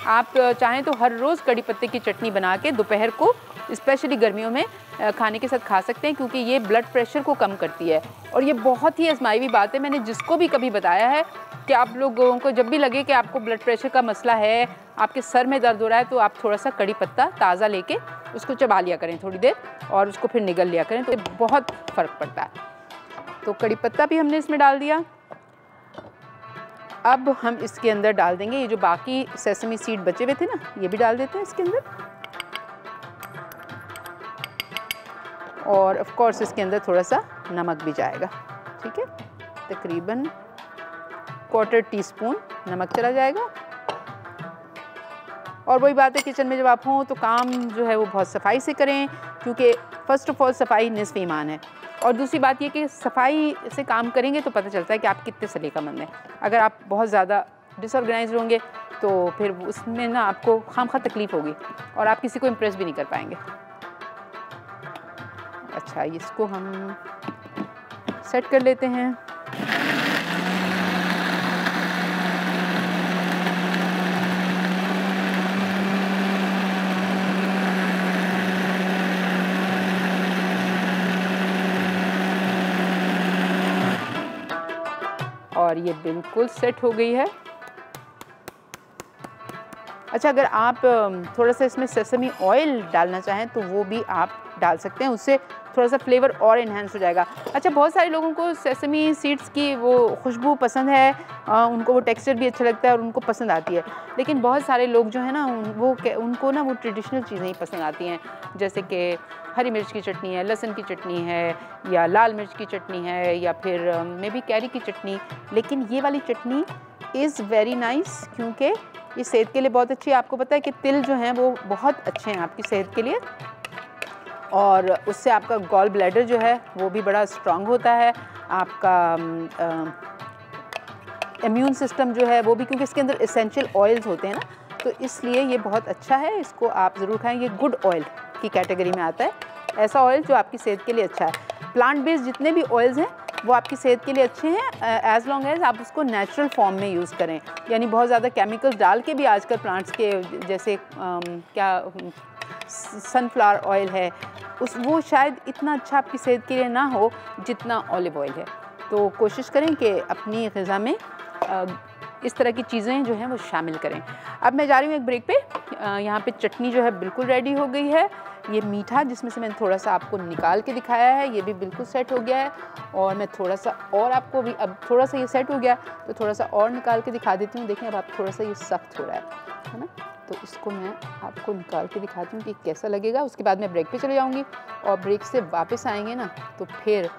आप चाहें तो हर रोज़ कड़ी पत्ते की चटनी बना के दोपहर को स्पेशली गर्मियों में खाने के साथ खा सकते हैं, क्योंकि ये ब्लड प्रेशर को कम करती है। और ये बहुत ही आजमाई हुई बात है, मैंने जिसको भी कभी बताया है कि आप लोगों को जब भी लगे कि आपको ब्लड प्रेशर का मसला है, आपके सर में दर्द हो रहा है, तो आप थोड़ा सा कड़ी पत्ता ताज़ा लेके उसको चबा लिया करें थोड़ी देर और उसको फिर निगल लिया करें, तो बहुत फ़र्क पड़ता है। तो कड़ी पत्ता भी हमने इसमें डाल दिया। अब हम इसके अंदर डाल देंगे ये जो बाकी सेसमी सीड बचे हुए थे ना, ये भी डाल देते हैं इसके अंदर। और ऑफ कोर्स इसके अंदर थोड़ा सा नमक भी जाएगा, ठीक है, तकरीबन 1/4 टीस्पून नमक चला जाएगा। और वही बात है, किचन में जब आप हों तो काम जो है वो बहुत सफाई से करें, क्योंकि फ़र्स्ट ऑफ ऑल सफाई निस्फ़ ईमान है। और दूसरी बात ये कि सफाई से काम करेंगे तो पता चलता है कि आप कितने सलीकामंद हैं। अगर आप बहुत ज़्यादा डिसऑर्गेनाइज होंगे तो फिर उसमें ना आपको खामखा तकलीफ़ होगी और आप किसी को इम्प्रेस भी नहीं कर पाएंगे। अच्छा, इसको हम सेट कर लेते हैं। और ये बिल्कुल सेट हो गई है। अच्छा, अगर आप थोड़ा सा इसमें सेसमी ऑयल डालना चाहें तो वो भी आप डाल सकते हैं, उससे थोड़ा सा फ्लेवर और इन्हेंस हो जाएगा। अच्छा, बहुत सारे लोगों को सेसमी सीड्स की वो खुशबू पसंद है, उनको वो टेक्सचर भी अच्छा लगता है और उनको पसंद आती है। लेकिन बहुत सारे लोग जो है ना उनको ना वो ट्रेडिशनल चीज़ें ही पसंद आती हैं, जैसे कि हरी मिर्च की चटनी है, लहसुन की चटनी है, या लाल मिर्च की चटनी है, या फिर मे बी कैरी की चटनी। लेकिन ये वाली चटनी इज़ वेरी नाइस, क्योंकि ये सेहत के लिए बहुत अच्छी है। आपको पता है कि तिल जो हैं वो बहुत अच्छे हैं आपकी सेहत के लिए, और उससे आपका गॉल ब्लैडर जो है वो भी बड़ा स्ट्रॉन्ग होता है। आपका इम्यून सिस्टम जो है वो भी, क्योंकि इसके अंदर एसेंशियल ऑयल्स होते हैं ना, तो इसलिए ये बहुत अच्छा है। इसको आप ज़रूर खाएं। ये गुड ऑयल की कैटेगरी में आता है, ऐसा ऑयल जो आपकी सेहत के लिए अच्छा है। प्लांट बेस्ड जितने भी ऑयल्स हैं वो आपकी सेहत के लिए अच्छे हैं, एज़ लॉन्ग एज़ आप उसको नेचुरल फॉर्म में यूज़ करें। यानी बहुत ज़्यादा केमिकल्स डाल के भी आजकल प्लांट्स के, जैसे क्या सनफ्लावर ऑयल है, वो शायद इतना अच्छा आपकी सेहत के लिए ना हो जितना ऑलिव ऑयल है। तो कोशिश करें कि अपनी ग़िज़ा में इस तरह की चीज़ें जो हैं वो शामिल करें। अब मैं जा रही हूँ एक ब्रेक पे। यहाँ पे चटनी जो है बिल्कुल रेडी हो गई है। ये मीठा जिसमें से मैंने थोड़ा सा आपको निकाल के दिखाया है, ये भी बिल्कुल सेट हो गया है। और मैं थोड़ा सा और आपको भी, अब थोड़ा सा ये सेट हो गया तो थोड़ा सा और निकाल के दिखा देती हूँ। देखें, अब आप थोड़ा सा ये सख्त हो रहा है ना, तो इसको मैं आपको निकाल के दिखाती हूँ कि कैसा लगेगा। उसके बाद मैं ब्रेक पे चले जाऊँगी और ब्रेक से वापस आएंगे ना तो फिर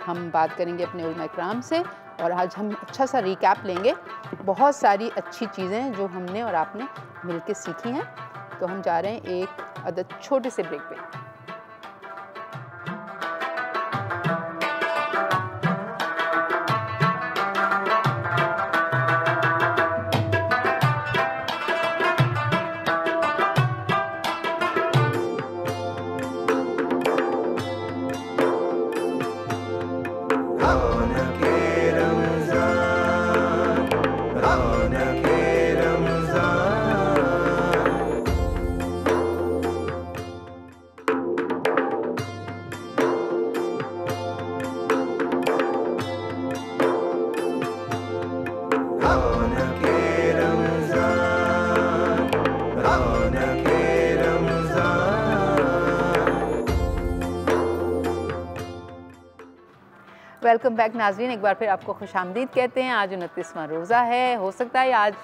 हम बात करेंगे अपने उलमा इकराम से, और आज हम अच्छा सा रिकैप लेंगे, बहुत सारी अच्छी चीज़ें जो हमने और आपने मिलके सीखी हैं। तो हम जा रहे हैं एक अदद छोटे से ब्रेक पे। वेलकम बैक नाज़रीन, एक बार फिर आपको खुशामदीद कहते हैं। आज 29वां रोज़ा है। हो सकता है आज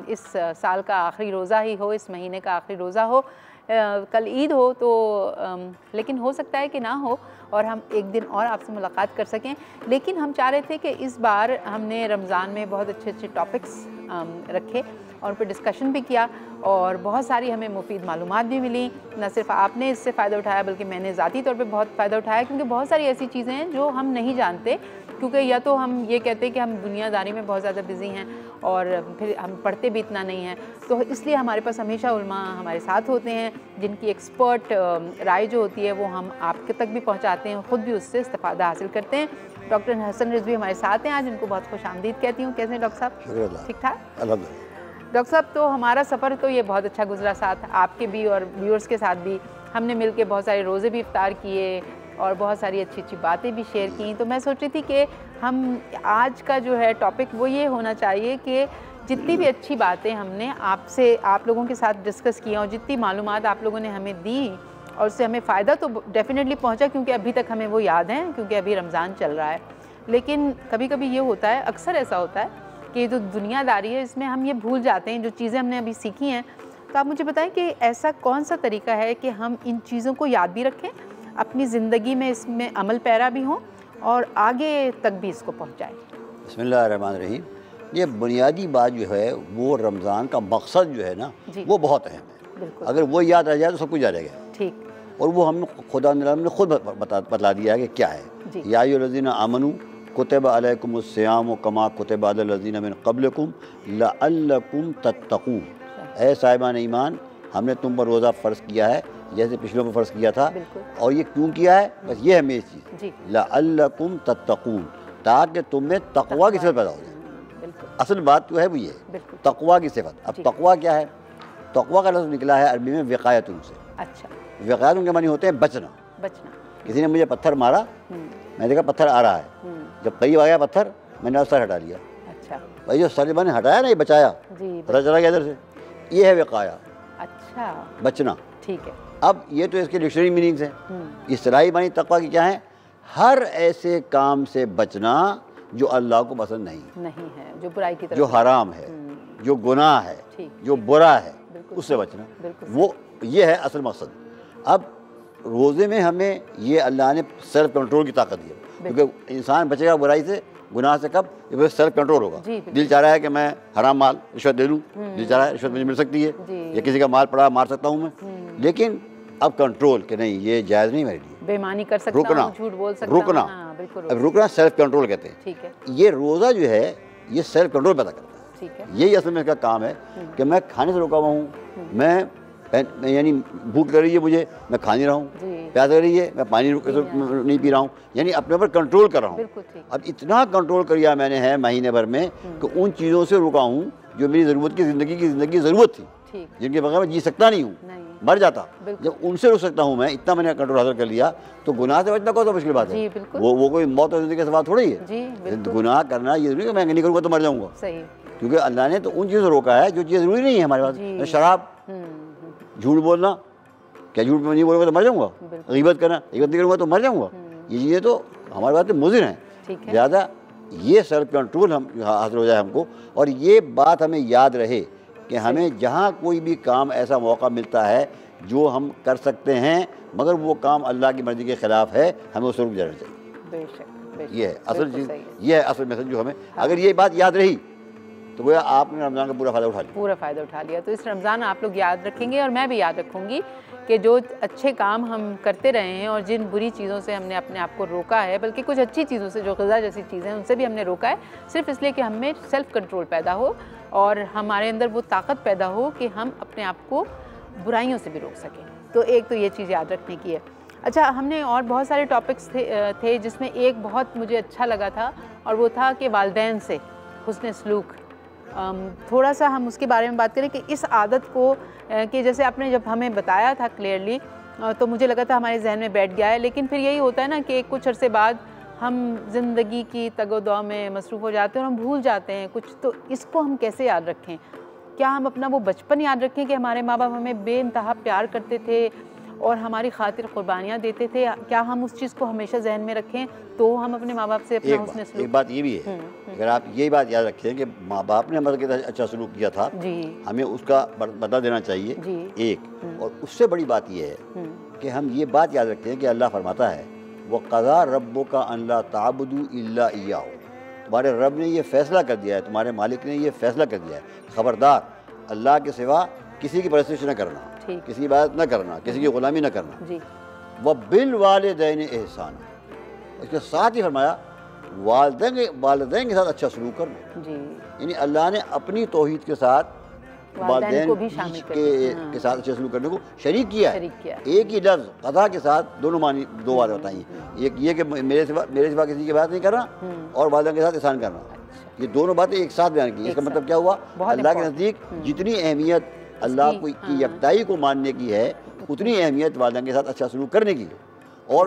इस साल का आखिरी रोज़ा ही हो, इस महीने का आखिरी रोज़ा हो, कल ईद हो, तो लेकिन हो सकता है कि ना हो और हम एक दिन और आपसे मुलाकात कर सकें। लेकिन हम चाह रहे थे कि इस बार हमने रमज़ान में बहुत अच्छे अच्छे टॉपिक्स रखे और उन पर डिस्कशन भी किया और बहुत सारी हमें मुफीद मालूमात भी मिली। न सिर्फ आपने इससे फ़ायदा उठाया बल्कि मैंने ज़ाती तौर पे बहुत फ़ायदा उठाया, क्योंकि बहुत सारी ऐसी चीज़ें हैं जो हम नहीं जानते, क्योंकि या तो हम ये कहते हैं कि हम दुनियादारी में बहुत ज़्यादा बिज़ी हैं और फिर हम पढ़ते भी इतना नहीं हैं, तो इसलिए हमारे पास हमेशा उलमा हमारे साथ होते हैं जिनकी एक्सपर्ट राय जो होती है वो हम आपके तक भी पहुँचाते हैं, ख़ुद भी उससे इस्तेफ़ादा हासिल करते हैं। डॉक्टर हसन रिजवी हमारे साथ हैं आज, इनको बहुत खुशामदीद कहती हूँ। कैसे हैं डॉक्टर साहब? ठीक ठाक अल्हम्दुलिल्लाह। डॉक्टर साहब, तो हमारा सफ़र तो ये बहुत अच्छा गुजरा साथ आपके भी और व्यूअर्स के साथ भी। हमने मिलके बहुत सारे रोज़े भी इफ्तार किए और बहुत सारी अच्छी अच्छी बातें भी शेयर की। तो मैं सोच रही थी कि हम आज का जो है टॉपिक वो ये होना चाहिए कि जितनी भी अच्छी बातें हमने आपसे आप लोगों के साथ डिस्कस किया और जितनी मालूमात आप लोगों ने हमें दी और उससे हमें फ़ायदा तो डेफ़िनेटली पहुंचा, क्योंकि अभी तक हमें वो याद है, क्योंकि अभी रमज़ान चल रहा है। लेकिन कभी कभी ये होता है, अक्सर ऐसा होता है कि जो दुनियादारी है इसमें हम ये भूल जाते हैं जो चीज़ें हमने अभी सीखी हैं। तो आप मुझे बताएं कि ऐसा कौन सा तरीका है कि हम इन चीज़ों को याद भी रखें, अपनी ज़िंदगी में इसमें अमल पैरा भी हों और आगे तक भी इसको पहुँचाएँ। बिस्मिल्लाहिर्रहमानिर्रहीम। ये बुनियादी बात जो है वो रमज़ान का मकसद जो है ना वो बहुत अहम है। अगर वो याद आ जाए तो सब कुछ याद आ गया। ठीक। और वो हम खुदा ने खुद बता दिया है कि क्या है। या अय्युहल्लज़ीना आमनू कुतिबा अलैकुमुस्सियामु कमा कुतिबा अलल लज़ीना मिन क़ब्लिकुम लअल्लकुम तत्तक़ून। ऐ साहिबान ईमान, हमने तुम पर रोज़ा फ़र्ज़ किया है जैसे पिछलों पर फ़र्ज़ किया था। और ये क्यों किया है? बस ये है मेरी चीज़, लअल्लकुम तत्तक़ून, ताकि तुम में तक़वा की सिफ़त पैदा हो जाए। असल बात जो है वो ये है, तक़वा की सिफ़त। अब तक़वा क्या है? तक़वा का लफ्ज़ निकला है अरबी में विक़ायतुन से। अच्छा। विक़ायतुन के मानी होते हैं बचना। किसी ने मुझे पत्थर मारा, मैंने देखा पत्थर आ रहा है, जब करीब आ गया पत्थर मैंने सर हटा लिया। अच्छा। भाई जो सर मैंने हटाया ना, ये बचाया, पता चला गया इधर से, ये है विक़ाया। अच्छा। बचना। ठीक है। अब ये तो इसके डिक्शनरी मीनिंग्स हैं। इस्तिलाही मानी तक़वा की क्या है? हर ऐसे काम से बचना जो अल्लाह को पसंद नहीं है, जो बुराई की तरफ, जो हराम है, जो गुनाह है, जो बुरा है, उससे बचना। वो ये है असल मकसद। अब रोज़े में हमें ये अल्लाह ने सेल्फ कंट्रोल की ताकत दी है, क्योंकि इंसान बचेगा बुराई से, गुनाह से कब? जब सेल्फ कंट्रोल होगा। दिल चाह रहा है कि मैं हराम माल रिश्वत दे लूँ, दिल चाह रहा है रिश्वत मुझे मिल सकती है, या किसी का माल पड़ा मार सकता हूँ मैं, लेकिन अब कंट्रोल कि नहीं ये जायज़ नहीं मेरे लिए, बेईमानी कर सकता हूं, रुकना, झूठ बोल सकता हूं। रुकना। अब रुकना सेल्फ कंट्रोल कहते हैं। ठीक है। ये रोज़ा जो है ये सेल्फ कंट्रोल पैदा करता है। ठीक है। यही असल में इसका काम है कि मैं खाने से रुका हुआ हूँ, मैं यानी भूख कर रही है मुझे, मैं खा नहीं रहा हूँ, प्यास कर रही है, मैं पानी नहीं पी रहा हूँ, यानी अपने ऊपर कंट्रोल कर रहा हूँ। अब इतना कंट्रोल कर लिया मैंने है महीने भर में कि उन चीज़ों से रुका हूँ जो मेरी ज़रूरत की ज़िंदगी ज़रूरत थी, जिनके बगैर मैं जी सकता नहीं हूँ, मर जाता। जब उनसे रुक सकता हूँ मैं, इतना मैंने कंट्रोल हासिल कर लिया, तो गुनाह से बचना कौन सा मुश्किल बात है? वो कोई मौत और ज़िंदगी का सवाल थोड़ी है। गुनाह करना ये जरूरी है, मैं नहीं करूँगा तो मर जाऊँगा, क्योंकि अल्लाह ने तो उन चीज़ों से रोका है जो चीज़ ज़रूरी नहीं है हमारे पास। शराब, झूठ बोलना, क्या झूठ नहीं बोलूँगा तो मर जाऊँगा? गीबत करना, गीबत नहीं करूँगा तो मर जाऊँगा? ये चीज़ें तो हमारे पास मुज़िर हैं। ज़्यादा ये सेल्फ कंट्रोल हम हासिल हो जाए हमको, और ये बात हमें याद रहे कि हमें जहाँ कोई भी काम ऐसा मौका मिलता है जो हम कर सकते हैं मगर वो काम अल्लाह की मर्ज़ी के ख़िलाफ़ है, हमें उससे रुक जाना चाहिए। बेशक। ये है असल चीज़, ये है असल मैसेज जो हमें, अगर ये बात याद रही तो गोया आपने रमज़ान का पूरा फ़ायदा उठा लिया। तो इस रमज़ान आप लोग याद रखेंगे और मैं भी याद रखूँगी कि जो अच्छे काम हम करते रहे हैं और जिन बुरी चीज़ों से हमने अपने आप को रोका है, बल्कि कुछ अच्छी चीज़ों से जो ग़िज़ा जैसी चीज़ें हैं उनसे भी हमने रोका है, सिर्फ़ इसलिए कि हमें सेल्फ़ कंट्रोल पैदा हो और हमारे अंदर वो ताकत पैदा हो कि हम अपने आप को बुराइयों से भी रोक सकें। तो एक तो ये चीज़ याद रखने की है। अच्छा, हमने और बहुत सारे टॉपिक्स थे जिसमें एक बहुत मुझे अच्छा लगा था और वो था कि वालिदैन से हुस्न सलूक। थोड़ा सा हम उसके बारे में बात करें कि इस आदत को कि जैसे आपने जब हमें बताया था क्लियरली तो मुझे लगा था हमारे जहन में बैठ गया है, लेकिन फिर यही होता है ना कि कुछ अरसे बाद हम ज़िंदगी की तगोदौ में मसरूफ़ हो जाते हैं और हम भूल जाते हैं कुछ। तो इसको हम कैसे याद रखें? क्या हम अपना वो बचपन याद रखें कि हमारे माँ बाप हमें बेइंतहा प्यार करते थे और हमारी खातिर कुर्बानियाँ देते थे? क्या हम उस चीज़ को हमेशा जहन में रखें तो हम अपने माँ बाप से अपना हुस्न सलूक? एक बात ये भी है, अगर आप यही बात याद रखें कि माँ बाप ने हमारे साथ अच्छा सलूक किया था, हमें उसका बदला देना चाहिए एक। और उससे बड़ी बात ये है कि हम ये बात याद रखते हैं कि अल्लाह फरमाता है वक़ज़ा रब्बुका अल्ला ताबुदू इल्ला इय्याहु, तुम्हारे रब ने ये फ़ैसला कर दिया है, तुम्हारे मालिक ने ये फ़ैसला कर दिया है, ख़बरदार अल्लाह के सिवा किसी की परस्तिश न करना, किसी की इबादत न करना, किसी की ग़ुलामी न करना। व बिल वालिदैन एहसान, इसके साथ ही फरमाया वालिदैन के साथ अच्छा सलूक करना। यानी अल्लाह ने अपनी तौहीद के साथ वालिदैन के साथ अच्छे सलूक करने को शरीक किया है। एक ही लफ्ज़ क़ज़ा के साथ दोनों मानी, दो बातें बताई। एक ये कि मेरे सिवा किसी की बात नहीं करना और वालिदैन के साथ एहसान करना, ये दोनों बातें एक साथ बयान की। इसका मतलब क्या हुआ, अल्लाह के नज़दीक जितनी अहमियत अल्लाह की यकताई को मानने की है उतनी अहमियत वालिदैन के साथ अच्छा सलूक करने की है। और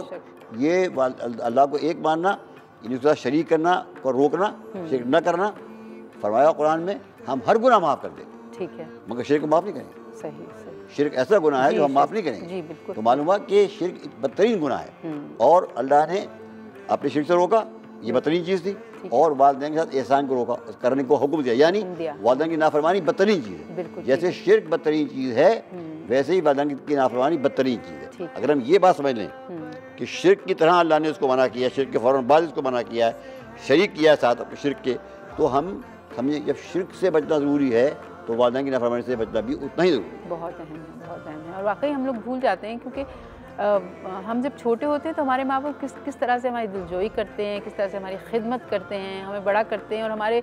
ये अल्लाह को एक मानना, इनके साथ शरीक करना और रोकना, शिर्क न करना। फरमाया कुरान में हम हर गुनाह माफ़ कर देंगे, ठीक है, मगर शिर्क को माफ़ नहीं करेंगे। सही। शिर्क ऐसा गुनाह है जो हम माफ़ नहीं करेंगे। तो मालूम हुआ कि शिर्क बदतरीन गुनाह है और अल्लाह ने अपने शिर्क से रोका, ये बदतरीन चीज़ थी, और वालिदैन के साथ एहसान को रोका, करने को हुक्म दिया। यानी वालिदैन की नाफरमानी बदतरीन चीज़ है। जैसे शिर्क बदतरीन चीज़ है वैसे ही वालिदैन की नाफरमानी बदतरीन चीज़ है। अगर हम ये बात समझ लें कि शिर्क की तरह अल्लाह ने उसको मना किया, शिर्क के फ़ौरन बाद इसको मना किया है, शरीक किया है साथ अपने शिर्क के, तो हम समझें जब शिर्क से बचना ज़रूरी है तो वालिदैन की नाफरमानी से बचना भी उतना ही ज़रूरी है। बहुत अहम है, बहुत अहम है। और वाकई हम लोग भूल जाते हैं क्योंकि हम जब छोटे होते हैं तो हमारे माँ बाप किस तरह से हमारी दिलजोई करते हैं, किस तरह से हमारी खिदमत करते हैं, हमें बड़ा करते हैं और हमारे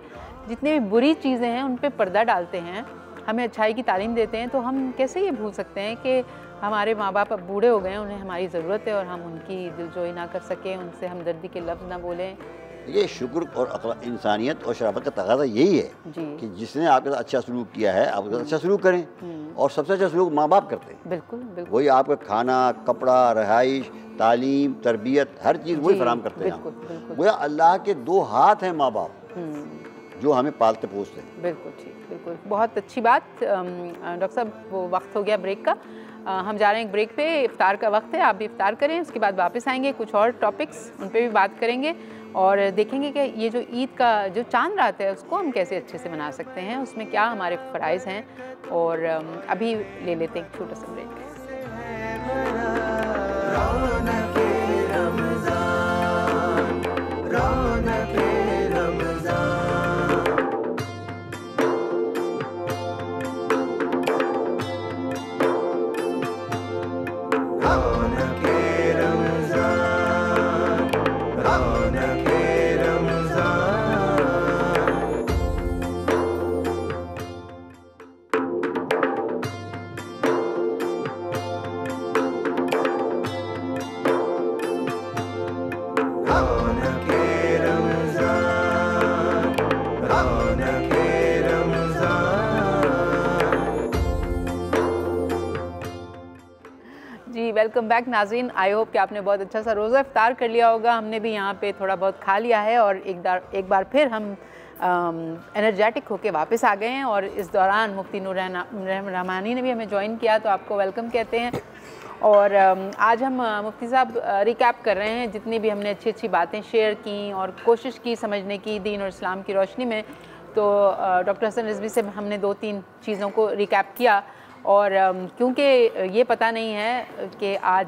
जितने भी बुरी चीज़ें हैं उन पर पर्दा डालते हैं, हमें अच्छाई की तालीम देते हैं। तो हम कैसे ये भूल सकते हैं कि हमारे माँ बाप अब बूढ़े हो गए हैं, उन्हें हमारी ज़रूरत है और हम उनकी दिलजोई ना कर सकें, उनसे हमदर्दी के लफ्ज़ ना बोलें। ये शुक्र और इंसानियत और शराफत का तकाज़ा यही है कि जिसने आपके साथ अच्छा सलूक किया है आप उसके साथ अच्छा सलूक करें। और सबसे अच्छा सलूक माँ बाप करते हैं। बिल्कुल, बिल्कुल। वही आपका खाना, कपड़ा, रहाइश, तालीम, तरबियत, हर चीज़ वही फराहम करते हैं। वो अल्लाह के दो हाथ हैं माँ बाप जो हमें पालते पोसते हैं। बिल्कुल ठीक, बिल्कुल, बहुत अच्छी बात। डॉक्टर साहब वो वक्त हो गया ब्रेक का, हम जा रहे हैं एक ब्रेक पे, इफ्तार का वक्त है, आप भी इफ्तार करें, उसके बाद वापस आएंगे, कुछ और टॉपिक्स उन पर भी बात करेंगे और देखेंगे कि ये जो ईद का जो चांद रात है उसको हम कैसे अच्छे से मना सकते हैं, उसमें क्या हमारे फ़राइज़ हैं। और अभी ले लेते हैं एक छोटा सा ब्रेक। वेलकम बैक नाज़रीन, आई होप कि आपने बहुत अच्छा सा रोज़ा इफ्तार कर लिया होगा। हमने भी यहाँ पे थोड़ा बहुत खा लिया है और एक बार फिर हम एनर्जेटिक होके वापस आ गए हैं। और इस दौरान मुफ्ती नूर रहमानी ने भी हमें ज्वाइन किया, तो आपको वेलकम कहते हैं। और आज हम मुफ्ती साहब रिकैप कर रहे हैं जितनी भी हमने अच्छी अच्छी बातें शेयर की और कोशिश की समझने की दीन और इस्लाम की रोशनी में। तो डॉक्टर हसन रिजवी से हमने 2-3 चीज़ों को रिकैप किया। और क्योंकि ये पता नहीं है कि आज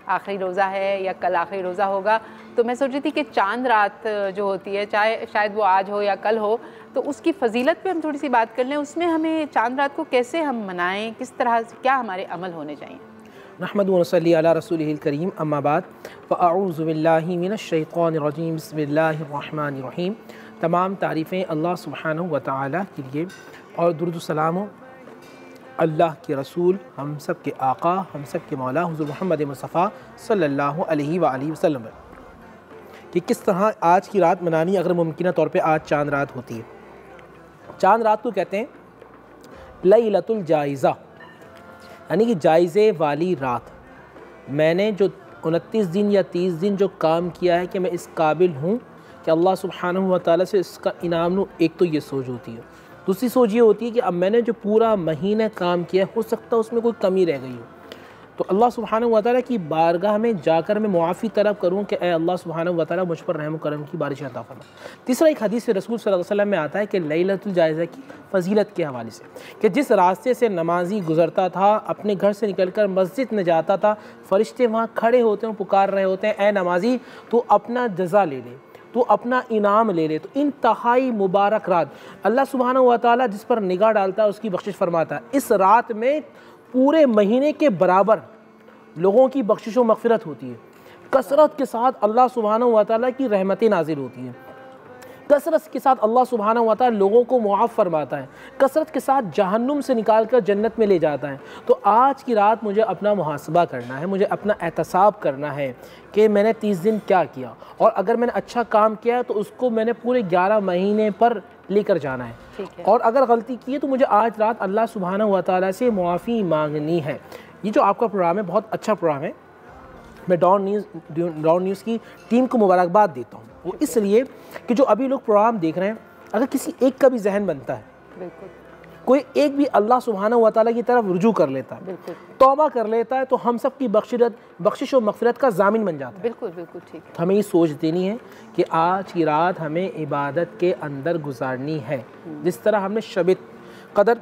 आखिरी रोज़ा है या कल आखिरी रोज़ा होगा, तो मैं सोच रही थी कि चांद रात जो होती है, चाहे शायद वो आज हो या कल हो, तो उसकी फ़जीलत पे हम थोड़ी सी बात कर लें। उसमें हमें चांद रात को कैसे हम मनाएं, किस तरह से, क्या हमारे अमल होने चाहिए। नहमदु व नसल्ली अला रसूलिहिल करीम, अम्मा बाद, फ़अऊज़ु बिल्लाहि मिनश शैतानिर रजीम, बिस्मिल्लाहिर रहमानिर रहीम। तमाम तारीफ़ें अल्लाह सुब्हानहु व तआला के लिए और दुरूद सलाम हो अल्लाह के रसूल, हम सब के आका, हम सब के मौला हुज़ूर मोहम्मद मुस्तफ़ा सल्लल्लाहु अलैहि वसल्लम कि किस तरह आज की रात मनानी अगर मुमकिन तौर पे आज चांद रात होती है। चांद रात को कहते हैं लैलतुल जाइज़ा, यानी कि जायज़े वाली रात। मैंने जो 29 दिन या 30 दिन जो काम किया है कि मैं इस काबिल हूँ कि अल्लाह सुब्हानहु व तआला से इसका इनाम लूँ, एक तो ये सोच होती है। दूसरी सोच ये होती है कि अब मैंने जो पूरा महीना काम किया हो सकता है उसमें कोई कमी रह गई हो, तो अल्लाह सुब्हानहु व तआला की बारगाह में जाकर मैं मुआफ़ी तलब करूँ कि ए अल्लाह सुब्हानहु व तआला मुझ पर रहम करम की बारिश अता फरमा। तीसरा एक हदीस से रसूल सल्लल्लाहु अलैहि वसल्लम में आता है कि लैलतुल जाइज़ा की फजीलत के हवाले से कि जिस रास्ते से नमाजी गुज़रता था, अपने घर से निकलकर मस्जिद में जाता था, फ़रिश्ते वहाँ खड़े होते हैं, पुकार रहे होते हैं, ए नमाजी तो अपना जज़ा ले ले। तो अपना इनाम ले ले। तो इंतहाई मुबारक रात, अल्लाह सुब्हानहू व तआला जिस पर निगाह डालता है उसकी बख्शिश फरमाता है। इस रात में पूरे महीने के बराबर लोगों की बख्शिश व मग़फ़िरत होती है। कसरत के साथ अल्लाह सुब्हानहू व तआला की रहमतें नाजिल होती हैं। कसरत के साथ अल्लाह सुब्हानहू व तआला लोगों को मुआफ़ फरमाता है। कसरत के साथ जहन्नुम से निकाल कर जन्नत में ले जाता है। तो आज की रात मुझे अपना मुहासबा करना है, मुझे अपना एहतसाब करना है कि मैंने 30 दिन क्या किया, और अगर मैंने अच्छा काम किया है तो उसको मैंने पूरे 11 महीने पर लेकर जाना है। और अगर गलती की है तो मुझे आज रात अल्लाह सुब्हानहू व तआला से मुआफ़ी मांगनी है। ये जो आपका प्रोग्राम है बहुत अच्छा प्रोग्राम है। मैं डॉन न्यूज़ की टीम को मुबारकबाद देता हूँ, वो इसलिए कि जो अभी लोग प्रोग्राम देख रहे हैं, अगर किसी एक का भी जहन बनता है, बिल्कुल, कोई एक भी अल्लाह सुब्हानहू व तआला की तरफ रुजू कर लेता है, बिल्कुल, तौबा कर लेता है, तो हम सब की बख्शिश और मग़फ़िरत का ज़ामिन बन जाता है। बिल्कुल बिल्कुल ठीक है। हमें ये सोच देनी है कि आज की रात हमें इबादत के अंदर गुजारनी है। जिस तरह हमने शब क़दर,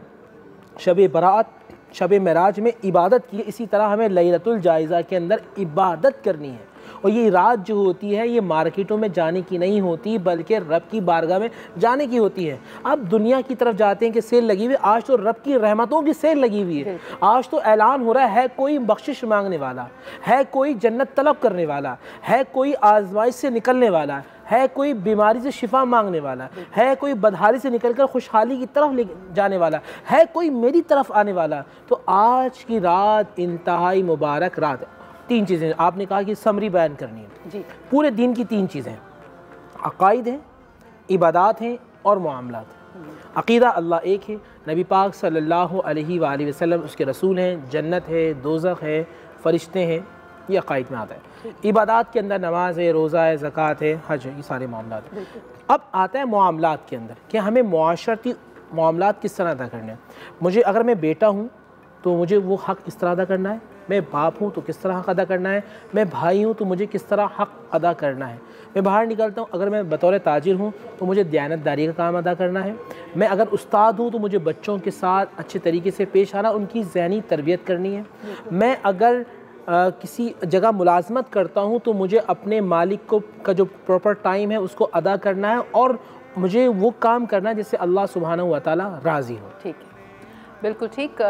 शब बरात, शब मेराज में इबादत की है, इसी तरह हमें लैलतुल जायज़ा के अंदर इबादत करनी है। और ये रात जो होती है ये मार्केटों में जाने की नहीं होती, बल्कि रब की बारगाह में जाने की होती है। अब दुनिया की तरफ जाते हैं कि सेल लगी हुई है, आज तो रब की रहमतों की सेल लगी हुई है। आज तो ऐलान हो रहा है कोई बख्शिश मांगने वाला है, कोई जन्नत तलब करने वाला है, कोई आजमाइश से निकलने वाला है, कोई बीमारी से शिफा मांगने वाला है, कोई बदहाली से निकलकर खुशहाली की तरफ ले जाने वाला है, कोई मेरी तरफ आने वाला। तो आज की रात इंतहाई मुबारक रात है। 3 चीज़ें आपने कहा कि समरी बयान करनी है जी। पूरे दिन की 3 चीज़ें, अकाइद हैं, इबादात हैं और मामलात। अकीदा अल्लाह एक है, नबी पाक सल्लल्लाहु अलैहि वसल्लम उसके रसूल हैं, जन्नत है, दोज़ख है, फ़रिश्ते हैं, ये अकाइद में आता है। इबादात के अंदर नमाज है, रोज़ा है, ज़कात है, हज है, ये सारे मामलात। अब आता है मामलात के अंदर कि हमें मुआशरती मामलात किस तरह अदा करने हैं। मुझे अगर मैं बेटा हूँ तो मुझे वो हक़ किस तरह अदा करना है, मैं बाप हूँ तो किस तरह हक़ अदा करना है, मैं भाई हूँ तो मुझे किस तरह हक़ अदा करना है, मैं बाहर निकलता हूँ अगर मैं बतौर ताजिर हूँ तो मुझे दयानतदारी का काम अदा करना है, मैं अगर उस्ताद हूँ तो मुझे बच्चों के साथ अच्छे तरीके से पेश आना, उनकी ज़हनी तरबियत करनी है, मैं अगर किसी जगह मुलाजमत करता हूँ तो मुझे अपने मालिक को का जो प्रॉपर टाइम है उसको अदा करना है, और मुझे वो काम करना है जिससे अल्लाह सुब्हानहू व तआला राज़ी हो। ठीक है, बिल्कुल ठीक।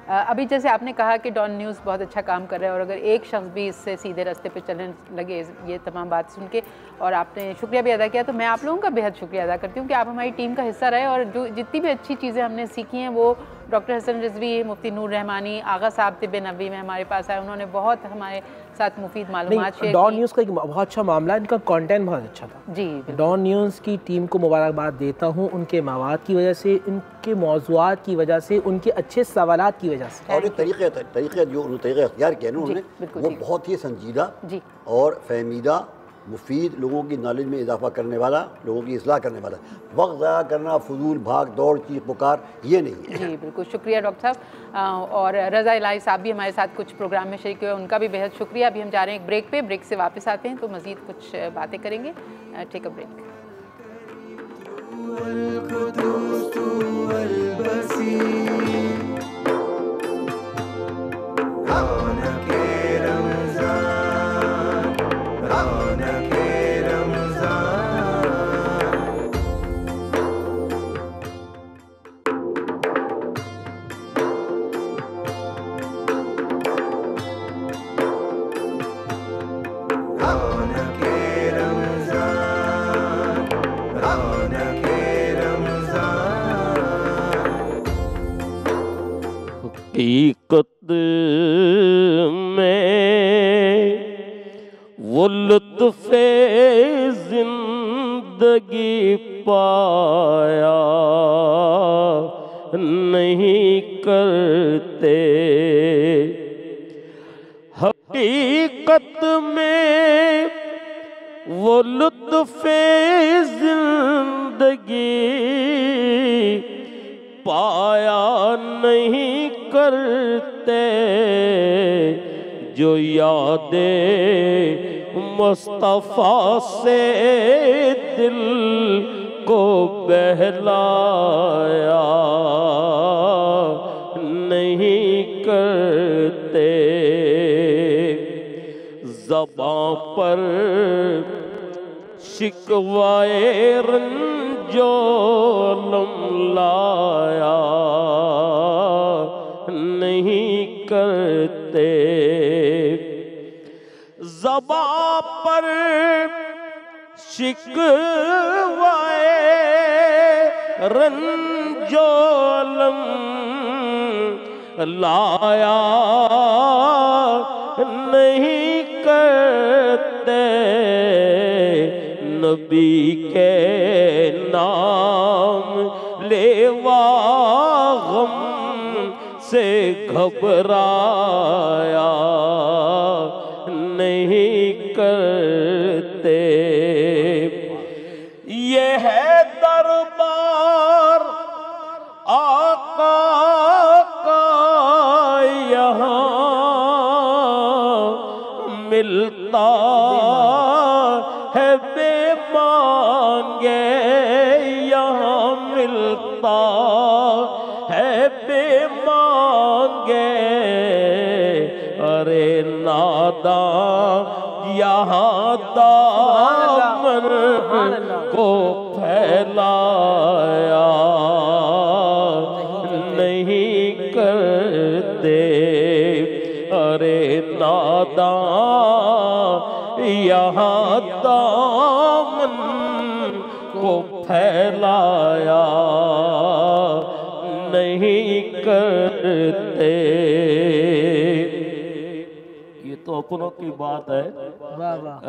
अभी जैसे आपने कहा कि डॉन न्यूज़ बहुत अच्छा काम कर रहा है, और अगर एक शख्स भी इससे सीधे रास्ते पे चलने लगे ये तमाम बात सुन के, और आपने शुक्रिया भी अदा किया, तो मैं आप लोगों का बेहद शुक्रिया अदा करती हूँ कि आप हमारी टीम का हिस्सा रहे, और जो जितनी भी अच्छी चीज़ें हमने सीखी हैं वो डॉक्टर हसन रिजवी, मुफ्ती नूर रहमानी, आगा साहब तिब्बे नबवी में हमारे पास आए, उन्होंने बहुत हमारे साथ मुफीद मालूमात शेयर की। डॉन न्यूज़ का एक बहुत अच्छा मामला है, इनका कंटेंट बहुत अच्छा था जी। डॉन न्यूज़ की टीम को मुबारकबाद देता हूँ, उनके मवाद की वजह से, उनके मौज़ूआत की वजह से, उनके अच्छे सवालात की वजह से, और ये तरीक़े जो तरीक़े अख्तियार किया ना उन्होंने, वो बहुत ही संजीदा और फहमीदा, मुफीद, लोगों की नॉलेज में इजाफा करने वाला, लोगों की इस्लाह करने वाला। वक्त ज़ाया करना, फजूल भाग दौड़, चीख पुकार, ये नहीं है। जी बिल्कुल, शुक्रिया डॉक्टर साहब। और रज़ा इलाही साहब भी हमारे साथ कुछ प्रोग्राम में शरीक हुए, उनका भी बेहद शुक्रिया। अभी हम जा रहे हैं एक ब्रेक पे, ब्रेक से वापस आते हैं तो मज़ीद कुछ बातें करेंगे। Take a break. हकीकत में वो लुत्फ़े ज़िंदगी पाया नहीं करते। हकीकत में वो लुत्फ़े ज़िंदगी पाया नहीं करते, जो यादें मुस्तफ़ा से दिल को बहलाया नहीं करते। ज़बां पर शिकवाए रंजोलम लाया नहीं करते। ज़बां पर शिकवाए रंजोलम लाया नहीं करते। नबी के नाम लेवा गम से घबराया नहीं करते। ये है दरबार आका का यहाँ मिलता है बेमांगे, यहाँ मिलता है बेमांगे। अरे नादां यहाँ दामन को फैलाया नहीं करते। अरे नादां यहाँ दामन को फैलाया नहीं करते। ये तो अपनों की बात है।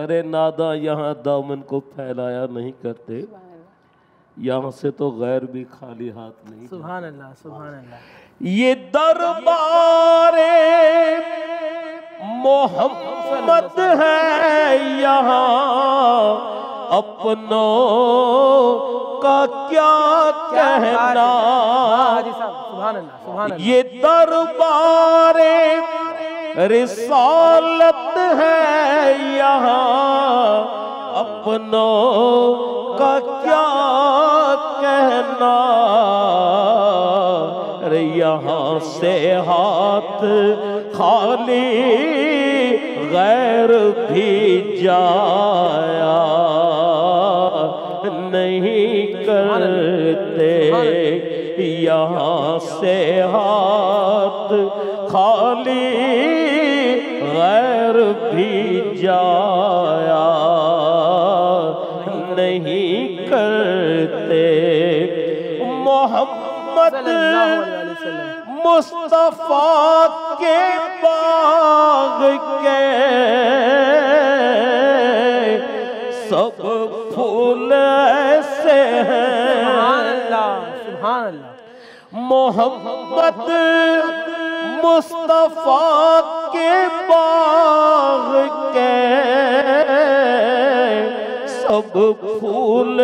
अरे नादा यहाँ दामन को फैलाया नहीं करते। यहाँ से तो गैर भी खाली हाथ नहीं। सुभान अल्लाह, सुभान अल्लाह। ये दरबारे मोहम्मद है यहाँ अपनों का क्या कहना। सुभान अल्लाह, सुभान अल्लाह। ये दरबारे रिसालत है यहाँ अपनों का क्या कहना। अरे यहाँ से हाथ खाली गैर भी जाया नहीं करते। यहाँ से हाथ खाली गैर भी जाया नहीं करते। मोहम्मद मुस्तफा के बाग के सब फूल ऐसे हैं। सुभान अल्लाह। मोहम्मद मुस्तफा के बाग के सब फूल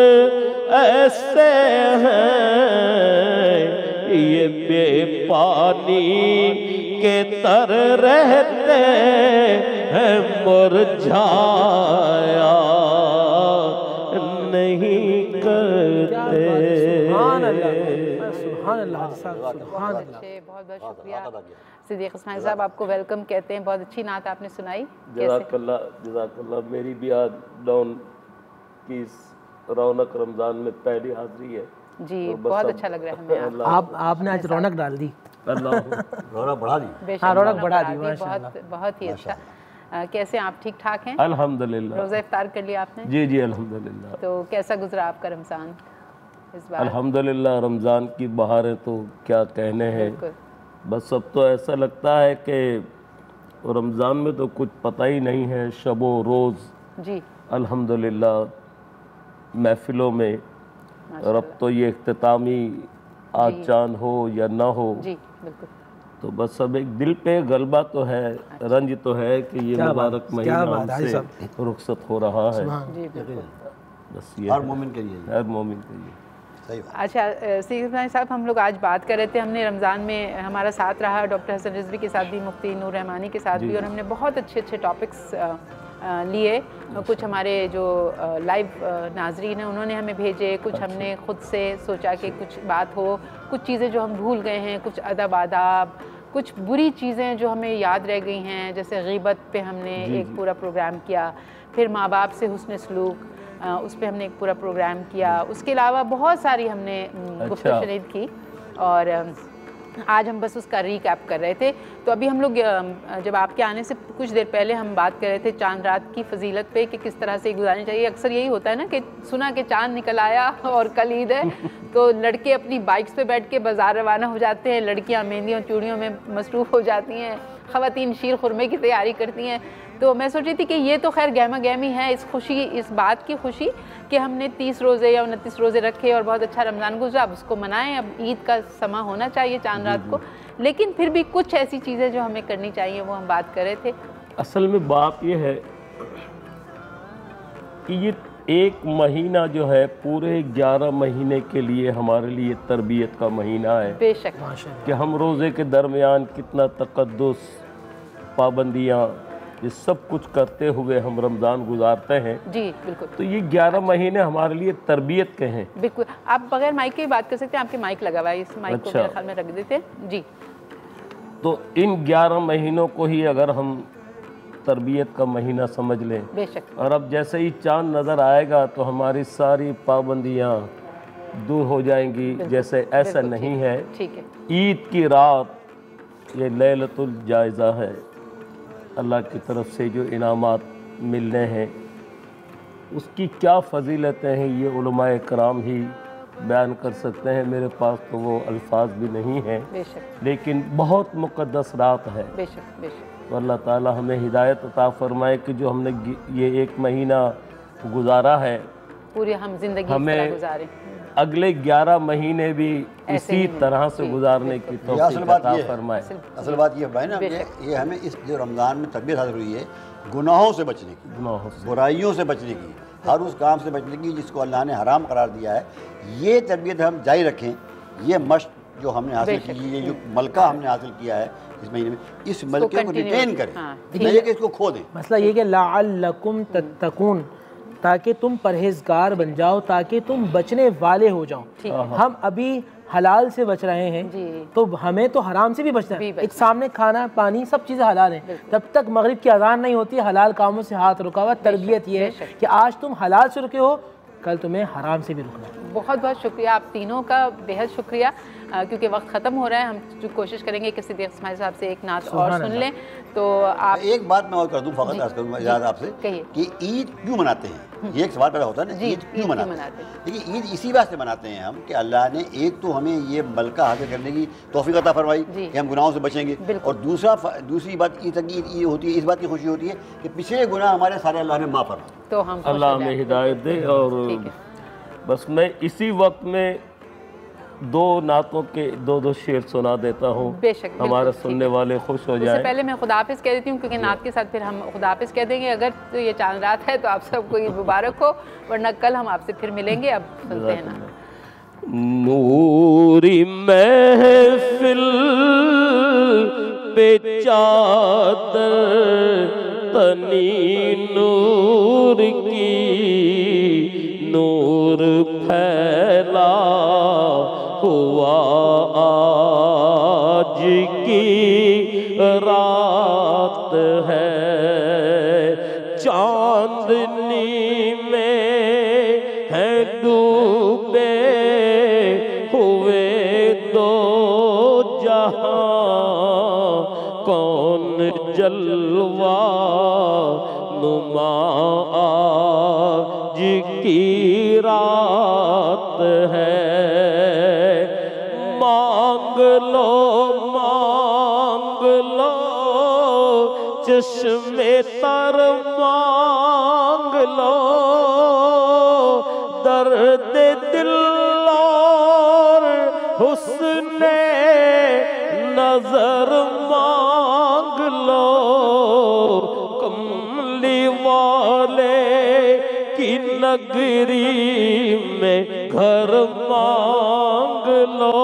ऐसे हैं। ये बेपानी के तर रहते हैं मुरझाया नहीं करते। सुभान अल्लाह, सुभान अल्लाह, सुभान अल्लाह। बहुत बहुत शुक्रिया सिद्दीक़ इस्माइल साहब, आपको वेलकम कहते हैं। बहुत अच्छी नात आपने सुनाई। जज़ाकल्लाह, जज़ाकल्लाह। मेरी भी आज डाउन की रौनक रमज़ान में पहली हाजिरी है जी, बहुत अच्छा लग रहा है हमें। आपने आज रौनक डाल दी। अल्लाह रौनक बढ़ा दी। हाँ, रौनक बढ़ा दी। बहुत ही अच्छा। कैसे आप ठीक ठाक हैं? अल्हम्दुलिल्लाह। रोज़ा इफ्तार कर लिया आपने? जी जी अल्हम्दुलिल्लाह। तो कैसा गुजरा आपका रमज़ान इस बार? अल्हम्दुलिल्लाह, रमज़ान की बहारें तो क्या कहने हैं। बस अब तो ऐसा लगता है कि रमज़ान में तो कुछ पता ही नहीं है। शबो रोज़ जी अल्हम्दुलिल्लाह महफिलों में। और अब तो ये इख्तितामी आज चांद हो या ना हो जी बिल्कुल, तो बस अब एक दिल पे गलबा तो है, रंज तो है कि ये मुबारक महीना हमसे रुखसत हो रहा है। बस ये हर मोमिन के लिए, हर मोमिन के लिए। अच्छा सिद्दीक़ साहब, हम लोग आज बात कर रहे थे, हमने रमज़ान में हमारा साथ रहा डॉक्टर हसन रिजवी के साथ भी, मुफ्ती नूर रहमानी के साथ भी, और हमने बहुत अच्छे अच्छे टॉपिक्स लिए। कुछ हमारे जो लाइव नाजरीन हैं उन्होंने हमें भेजे, कुछ हमने ख़ुद से सोचा कि कुछ बात हो, कुछ चीज़ें जो हम भूल गए हैं, कुछ अदब आदाब, कुछ बुरी चीज़ें जो हमें याद रह गई हैं, जैसे ग़ीबत पे हमने एक पूरा प्रोग्राम किया, फिर माँ बाप से हुस्न सलूक, उस पर हमने एक पूरा प्रोग्राम किया। उसके अलावा बहुत सारी हमने गुफ्तगू शनीद की और आज हम बस उसका रीकैप कर रहे थे। तो अभी हम लोग जब आपके आने से कुछ देर पहले हम बात कर रहे थे चांद रात की फजीलत पे कि किस तरह से गुजारनी चाहिए। अक्सर यही होता है ना कि सुना कि चांद निकल आया और कल ईद है तो लड़के अपनी बाइक्स पे बैठ के बाज़ार रवाना हो जाते हैं, लड़कियां मेहंदी और चूड़ियों में मसरूफ़ हो जाती हैं, ख़वातीन शीर खुरमे की तैयारी करती हैं। तो मैं सोच रही थी कि ये तो खैर गहमा गहमी है, इस खुशी, इस बात की खुशी कि हमने 30 रोज़े या 29 रोज़े रखे और बहुत अच्छा रमज़ान गुजरा, अब उसको मनाएं। अब ईद का समा होना चाहिए चांद रात को, लेकिन फिर भी कुछ ऐसी चीज़ें जो हमें करनी चाहिए वो हम बात कर रहे थे। असल में बात ये है कि ये एक महीना जो है पूरे 11 महीने के लिए हमारे लिए तरबियत का महीना है। बेशक कि हम रोज़े के दरमियान कितना तक़द्दुस, पाबंदियाँ, ये सब कुछ करते हुए हम रमज़ान गुजारते हैं। जी बिल्कुल। तो ये 11 महीने हमारे लिए तरबियत के हैं। बिल्कुल, आप बगैर माइक के बात कर सकते हैं, आपके माइक लगा हुआ है, इस माइक को मेरे ख्याल में रख देते हैं जी। तो इन 11 महीनों को ही अगर हम तरबियत का महीना समझ लें, बेशक, और अब जैसे ही चांद नज़र आएगा तो हमारी सारी पाबंदियाँ दूर हो जाएंगी। जैसे ऐसा नहीं है, ठीक है, ईद की रात ये लैलतुल जायज़ा है, अल्लाह की तरफ से जो इनामात मिलने हैं उसकी क्या फजीलतें हैं ये उलमाए कराम ही बयान कर सकते हैं। मेरे पास तो वो अल्फाज भी नहीं हैं, लेकिन बहुत मुक़द्दस रात है। बेशक बेशक। तो अल्लाह ताला हमें हिदायत अता फरमाए कि जो हमने ये एक महीना गुजारा है पूरी हम जिंदगी हमें गुजारें, अगले 11 महीने भी इसी तरह से गुजारने की तौफीक अता फरमाए। असल बात ये भाई ना, ये हमें इस जो रमज़ान में तरबियत हासिल हुई है गुनाहों से बचने की, गुनाहों से, बुराइयों से बचने की, हर उस काम से बचने की जिसको अल्लाह ने हराम करार दिया है। ये तरबियत हम जारी रखें, ये मश्क जो हमने हासिल की, ये जो मलका हमने हासिल किया है इस महीने में, इस मलके को रिटेन करें, नहीं कि इसको खो दें। मसला ये कि लअल्लकुम तत्तकून, ताकि तुम परहेजगार बन जाओ, ताकि तुम बचने वाले हो जाओ। हम अभी हलाल से बच रहे हैं तो हमें तो हराम से भी बचना है। एक सामने खाना पानी सब चीज़ें हलाल हैं, तब तक मगरिब की अजान नहीं होती हलाल कामों से हाथ रुका हुआ। तरबियत ये है कि आज तुम हलाल से रुके हो, कल तुम्हें हराम से भी रुकना है। बहुत बहुत शुक्रिया आप तीनों का, बेहद शुक्रिया। क्योंकि वक्त ख़त्म हो रहा है, हम जो कोशिश करेंगे कि सिद्दीक़ इस्माइल साहब से एक नात और सुन लें। तो आप एक बात मैं और कर दूं, फ़कत अर्ज़ करूँगा इजाज़त आपसे कि ईद क्यों मनाते हैं, ये एक सवाल पैदा होता है ना, ईद क्यों मनाते हैं। देखिए ईद इसी वास्ते मनाते हैं हम कि अल्लाह ने एक तो हमें ये मलका हासिल करने की तौफ़ीक़ अता फरमाई कि हम गुनाहों से बचेंगे, और दूसरी बात ईद की होती है, इस बात की खुशी होती है कि पिछले गुनाह हमारे सारे अल्लाह ने माफ़ फरमाए। तो हम अल्लाह हमें हिदायत दे। और बस मैं इसी वक्त में 2 नातों के 2 शेर सुना देता हूँ, हमारे सुनने वाले खुश हो जाए। पहले मैं खुदाफिज कह देती हूँ क्योंकि नात के साथ फिर हम खुदाफिज कह देंगे। अगर तो ये चांद रात है तो आप सबको ईद मुबारक हो, वरना कल हम आपसे फिर मिलेंगे। अब सुनते हैं ना। नूरी महफिल पे चादर तनी नूर की, नूर फैला हुआ आज की रात है, चांदनी में है डूबे हुए 2 जहां, कौन जलवा नुमा आज की रात है। मांग लो चश्मे तर मांग लो, दर्द दिल और हुस्ने नजर मांग लो, कमली वाले की नगरी में घर मांग लो,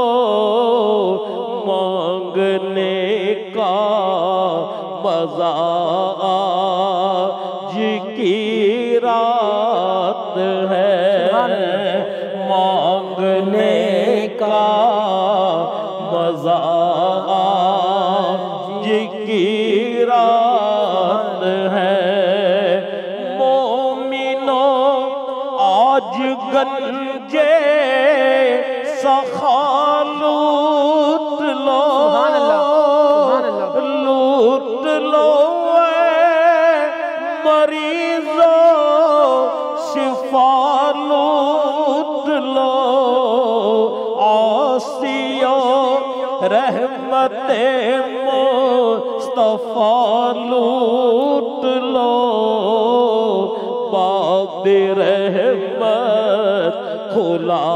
मांगने का मजा आज की रात है, मांगने का मजा आज की रात है। मोमिनो आज गंजे सखा लूट लो, लूट लो मरीजो शिफा लूट लो, आसियो रहमते मुस्तफा लूट लो, बाब रहमत खुला